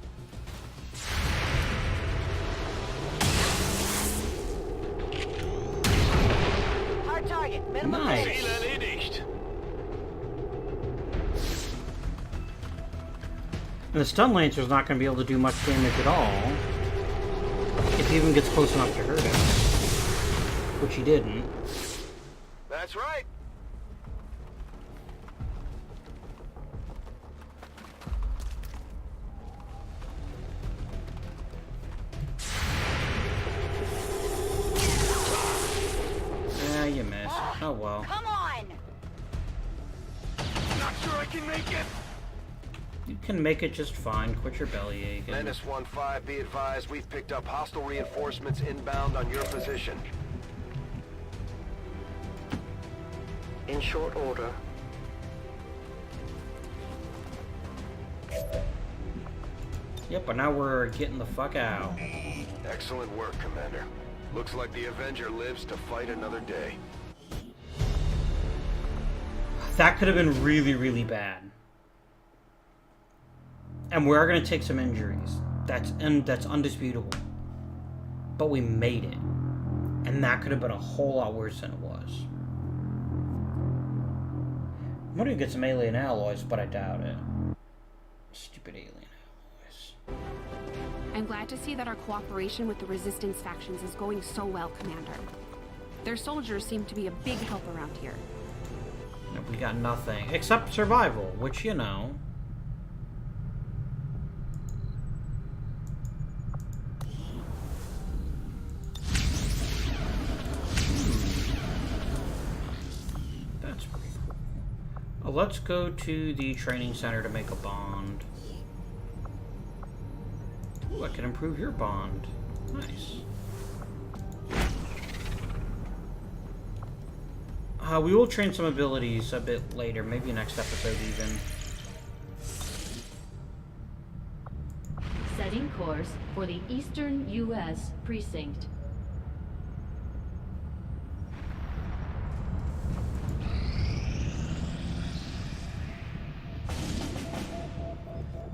Hard target. Minimum Nice. Ziel erledigt. And the stun lancer's not going to be able to do much damage at all. If he even gets close enough to hurt him. Which he didn't. That's right. Yeah, you missed. Oh well. Come on! Not sure I can make it. You can make it just fine. Quit your bellyache. Menace 1-5, be advised, we've picked up hostile reinforcements inbound on your position. In short order. Yep, but now we're getting the fuck out. Excellent work, Commander. Looks like the Avenger lives to fight another day. That could have been really, really bad. And we are going to take some injuries. That's undisputable. But we made it. And that could have been a whole lot worse than it was. I'm going to get some alien alloys, but I doubt it. Stupid alien alloys. I'm glad to see that our cooperation with the Resistance factions is going so well, Commander. Their soldiers seem to be a big help around here. No, we got nothing. Except survival, which, you know... That's pretty cool. Let's go to the training center to make a bond. Ooh, I can improve your bond. Nice. We will train some abilities a bit later, maybe next episode even. Setting course for the Eastern U.S. Precinct.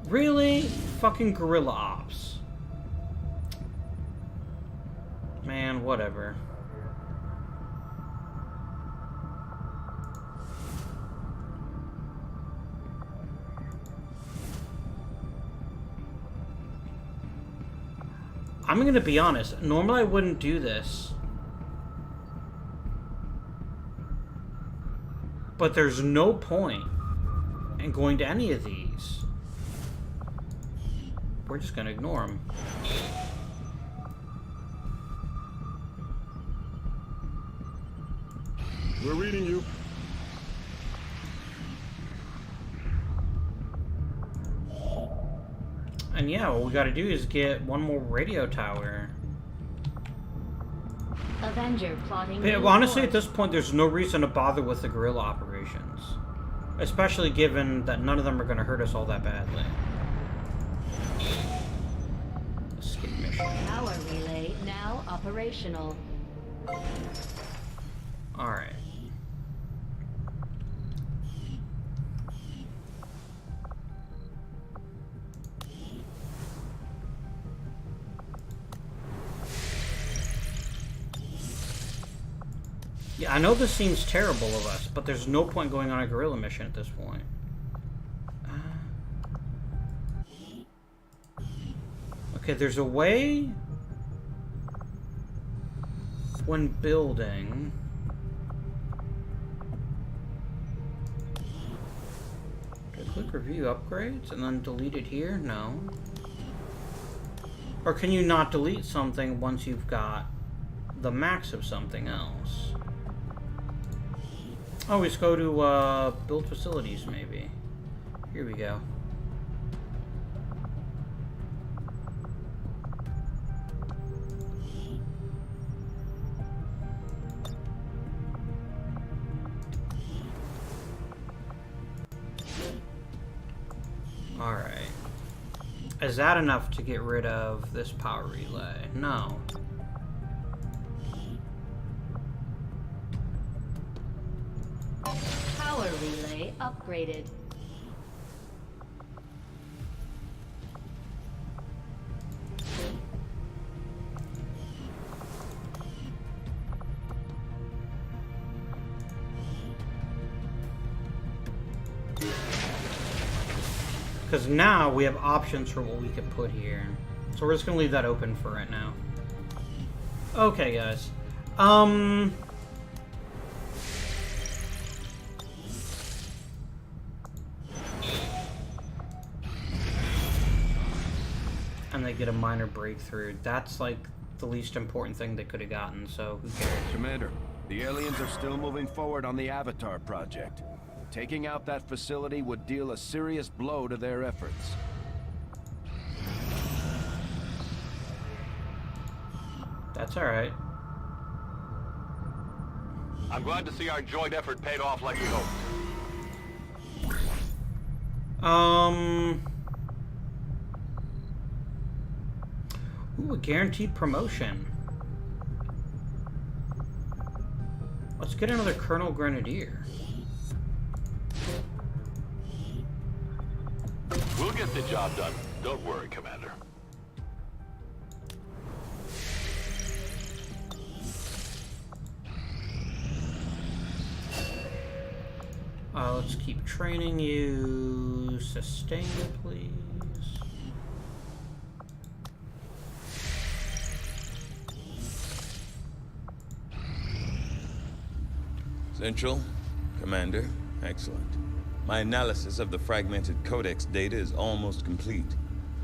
Really? Fucking guerrilla ops. Man, whatever. I'm gonna be honest, normally I wouldn't do this. But there's no point in going to any of these. We're just gonna ignore them. We're reading you. And yeah, what we gotta do is get one more radio tower. Avenger plotting. Yeah, well, honestly, at this point, there's no reason to bother with the guerrilla operations. Especially given that none of them are gonna hurt us all that badly. Escape mission. Power relay now operational. Alright. Yeah, I know this seems terrible of us, but there's no point going on a guerrilla mission at this point. Okay, there's a way when building. Do I click review upgrades and then delete it here? No. Or can you not delete something once you've got the max of something else? Oh, let's go to build facilities, maybe. Here we go. Alright. Is that enough to get rid of this power relay? No. Power relay upgraded. Because now we have options for what we can put here. So we're just going to leave that open for right now. Okay, guys. And they get a minor breakthrough. That's like the least important thing they could have gotten, so who cares? Commander, the aliens are still moving forward on the Avatar project. Taking out that facility would deal a serious blow to their efforts. That's alright. I'm glad to see our joint effort paid off like we hoped. Ooh, a guaranteed promotion. Let's get another Colonel Grenadier. We'll get the job done. Don't worry, Commander. Let's keep training you. Sustain it, please. Central, Commander, excellent. My analysis of the fragmented Codex data is almost complete.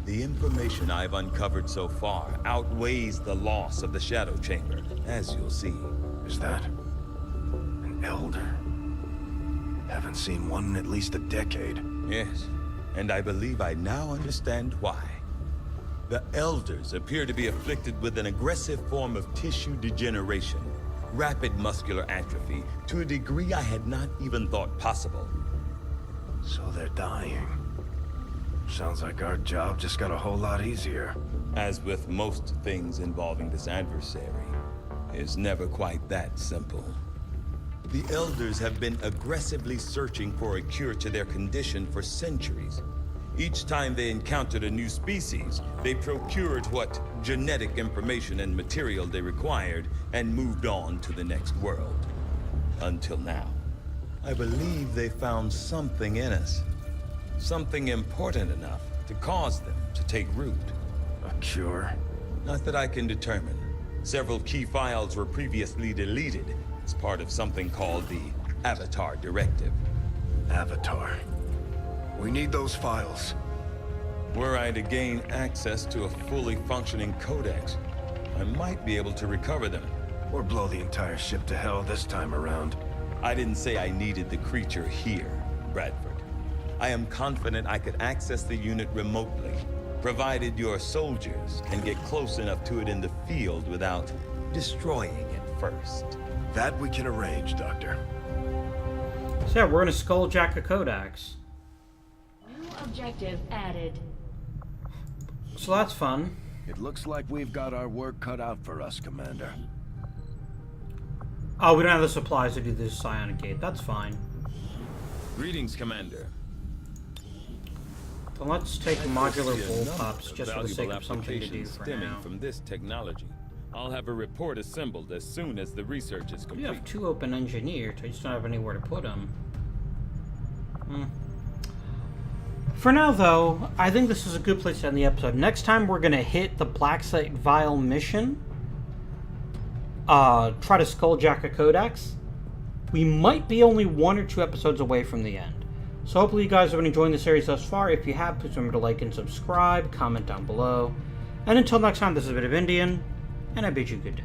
The information I've uncovered so far outweighs the loss of the Shadow Chamber, as you'll see. Is that an Elder? Haven't seen one in at least a decade. Yes, and I believe I now understand why. The Elders appear to be afflicted with an aggressive form of tissue degeneration, rapid muscular atrophy, to a degree I had not even thought possible. So they're dying. Sounds like our job just got a whole lot easier. As with most things involving this adversary, it's never quite that simple. The Elders have been aggressively searching for a cure to their condition for centuries. Each time they encountered a new species, they procured what genetic information and material they required and moved on to the next world. Until now. I believe they found something in us. Something important enough to cause them to take root. A cure? Not that I can determine. Several key files were previously deleted as part of something called the Avatar Directive. Avatar. We need those files. Were I to gain access to a fully functioning codex, I might be able to recover them. Or blow the entire ship to hell this time around. I didn't say I needed the creature here, Bradford. I am confident I could access the unit remotely, provided your soldiers can get close enough to it in the field without destroying it first. That we can arrange, Doctor. So yeah, we're gonna skulljack a codex. New objective added. So that's fun. It looks like we've got our work cut out for us, Commander. Oh, we don't have the supplies to do this psionic gate. That's fine. Greetings, Commander. Then let's take modular see a bull number pops of just for the sake valuable of something to do applications for stemming now. from this technology. I'll have a report assembled as soon as the research is We complete. have 2 open engineers. I just don't have anywhere to put them. For now, though, I think this is a good place to end the episode. Next time, we're going to hit the Black Site Vial mission. Try to skulljack a codex. We might be only 1 or 2 episodes away from the end. So hopefully you guys have been enjoying the series thus far. If you have, please remember to like and subscribe, comment down below. And until next time, this is a bit of Indian, and I bid you good day.